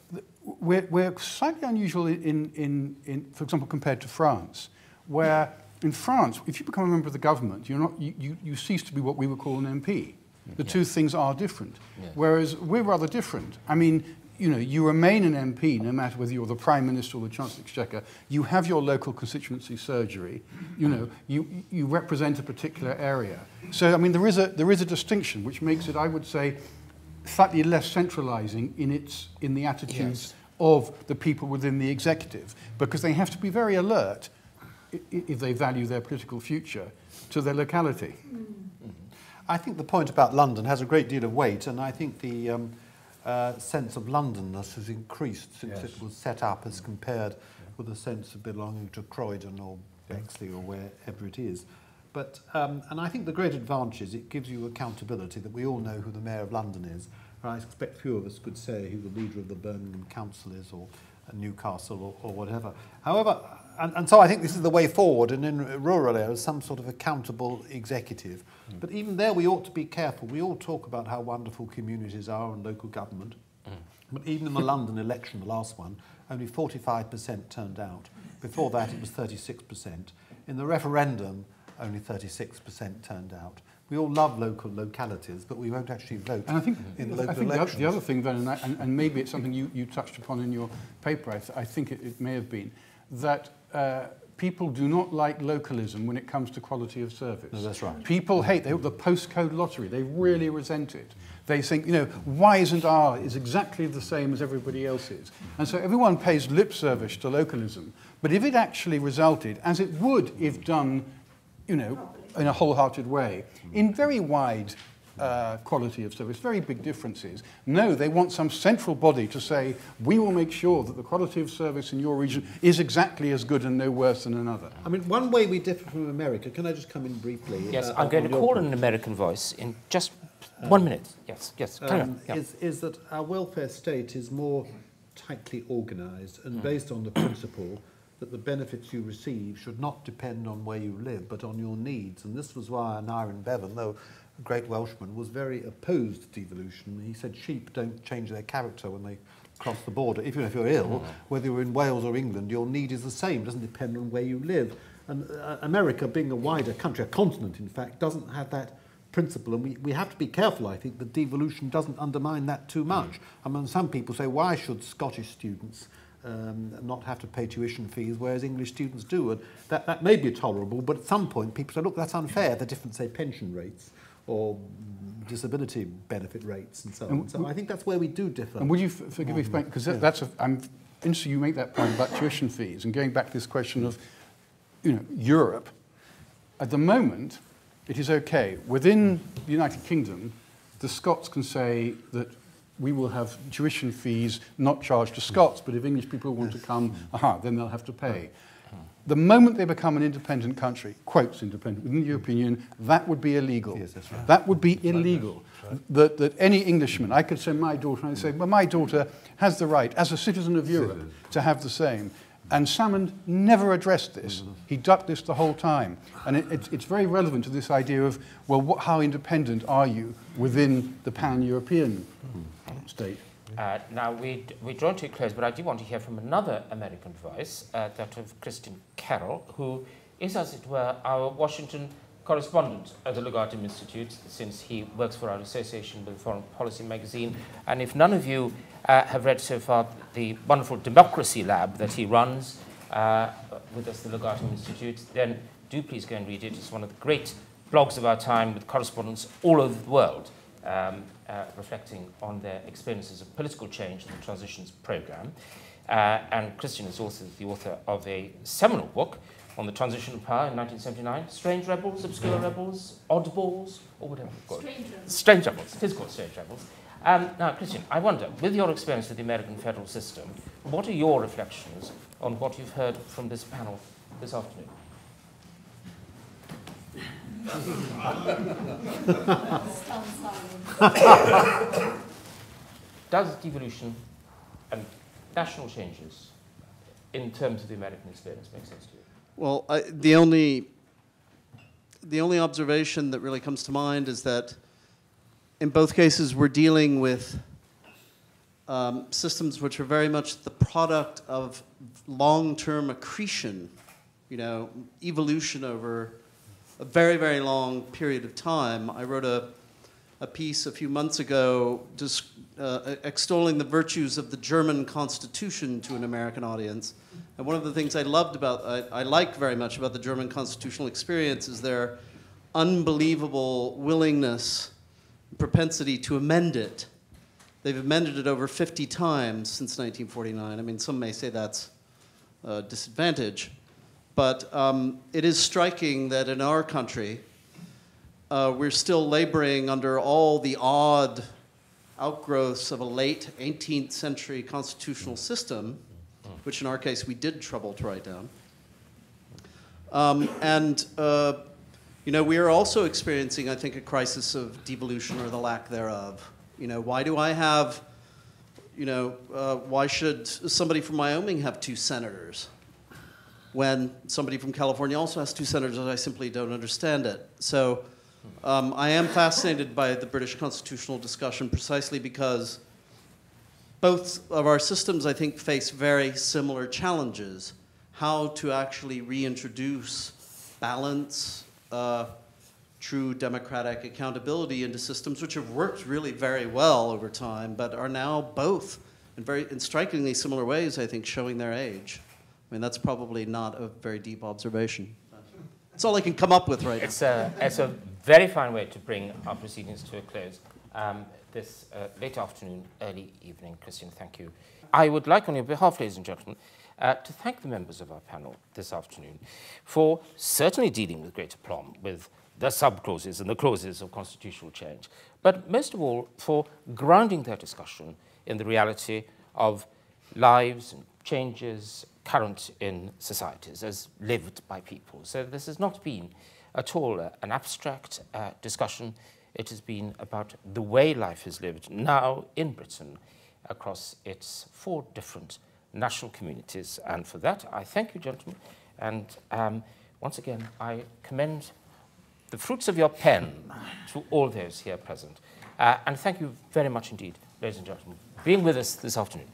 [SPEAKER 4] we're slightly unusual in for example, compared to France, where in France, if you become a member of the government, you cease to be what we would call an MP. The two things are different, whereas we're rather different. You remain an MP no matter whether you're the Prime Minister or the Chancellor of the Exchequer. You have your local constituency surgery. You represent a particular area. So, there is a distinction which makes it, I would say, slightly less centralising in the attitudes of the people within the executive, because they have to be very alert if they value their political future to their locality.
[SPEAKER 2] I think the point about London has a great deal of weight, and I think the sense of Londonness has increased since it was set up as compared with a sense of belonging to Croydon or Bexley or wherever it is. But, and I think the great advantage is it gives you accountability, that we all know who the Mayor of London is. I expect few of us could say who the leader of the Birmingham Council is, or Newcastle, or whatever. However, and so I think this is the way forward, and in rural areas, some sort of accountable executive. But even there, we ought to be careful. We all talk about how wonderful communities are and local government. But even in the London election, the last one, only 45% turned out. Before that, it was 36%. In the referendum, only 36% turned out. We all love local localities, but we won't actually vote in local elections.
[SPEAKER 4] The other thing, then, and maybe it's something you touched upon in your paper, I think it may have been, that people do not like localism when it comes to quality of service.
[SPEAKER 2] No, that's right.
[SPEAKER 4] People hate the postcode lottery. They really resent it. They think, why isn't ours exactly the same as everybody else's? And so everyone pays lip service to localism. But if it actually resulted, as it would if done, in a wholehearted way, in very wide quality of service, very big differences. No, they want some central body to say, we will make sure that the quality of service in your region is exactly as good and no worse than another.
[SPEAKER 2] One way we differ from America, can I just come in briefly?
[SPEAKER 1] Yes, I'm going to call in an American voice in just 1 minute. Yes, carry on.
[SPEAKER 2] Is that our welfare state is more tightly organised and based on the principle that the benefits you receive should not depend on where you live, but on your needs. And this was why Aneurin Bevan, though a great Welshman, was very opposed to devolution. He said sheep don't change their character when they cross the border. Even if you're ill, whether you're in Wales or England, your need is the same. It doesn't depend on where you live. And America, being a wider country, a continent, in fact, doesn't have that principle. And we have to be careful, I think, that devolution doesn't undermine that too much. I mean, some people say, why should Scottish students not have to pay tuition fees, whereas English students do? And that may be tolerable, but at some point people say, look, that's unfair, the different, say, pension rates or disability benefit rates and so on. So I think that's where we do differ.
[SPEAKER 4] And would you forgive me, because I'm interested you make that point about tuition fees, and going back to this question of, Europe. At the moment, it is okay. Within the United Kingdom, the Scots can say that we will have tuition fees not charged to Scots, but if English people want to come, then they'll have to pay. The moment they become an independent country, quotes independent, within the European Union, that would be illegal. Yes, that's right. That would be illegal. Right. That any Englishman, I could send my daughter and I'd say, well, my daughter has the right, as a citizen of Europe, to have the same. And Salmond never addressed this. He ducked this the whole time. And it's very relevant to this idea of, well, how independent are you within the pan-European state?
[SPEAKER 1] Now, we're drawn to a close, but I do want to hear from another American voice, that of Christian Carroll, who is, as it were, our Washington correspondent at the Legatum Institute, since he works for our association with Foreign Policy magazine. And if none of you have read so far the wonderful Democracy Lab that he runs with us at the Legatum Institute, then do please go and read it. It's one of the great blogs of our time with correspondents all over the world, reflecting on their experiences of political change in the Transitions Programme. And Christian is also the author of a seminal book on the transition of power in 1979, Strange Rebels, Obscure Rebels, Oddballs, or whatever it's called. Strange Rebels. It is called Strange Rebels. Now, Christian, I wonder, with your experience with the American federal system, what are your reflections on what you've heard from this panel this afternoon? Does devolution and national changes in terms of the American experience make sense to you?
[SPEAKER 18] Well, the only observation that really comes to mind is that in both cases we're dealing with systems which are very much the product of long-term accretion, evolution over a very, very long period of time. I wrote a piece a few months ago extolling the virtues of the German Constitution to an American audience. And one of the things I like very much about the German constitutional experience is their unbelievable willingness, propensity to amend it. They've amended it over 50 times since 1949. I mean, some may say that's a disadvantage. But it is striking that in our country, we're still laboring under all the odd outgrowths of a late 18th century constitutional system, which in our case we did trouble to write down. We are also experiencing, I think, a crisis of devolution or the lack thereof. Why do I have, why should somebody from Wyoming have 2 senators? When somebody from California also has 2 senators, I simply don't understand it. So I am fascinated by the British constitutional discussion precisely because both of our systems, I think, face very similar challenges. How to actually reintroduce balance, true democratic accountability into systems which have worked really very well over time, but are now both, in strikingly similar ways, I think, showing their age. I mean, that's probably not a very deep observation. That's all I can come up with right now.
[SPEAKER 1] It's a very fine way to bring our proceedings to a close. This late afternoon, early evening. Christian, thank you. I would like, on your behalf, ladies and gentlemen, to thank the members of our panel this afternoon for certainly dealing with great aplomb with the sub-clauses and the clauses of constitutional change, but most of all for grounding their discussion in the reality of lives and changes current in societies as lived by people. So this has not been at all an abstract discussion. It has been about the way life is lived now in Britain across its 4 different national communities. And for that, I thank you, gentlemen. And once again, I commend the fruits of your pen to all those here present. And thank you very much indeed, ladies and gentlemen, for being with us this afternoon.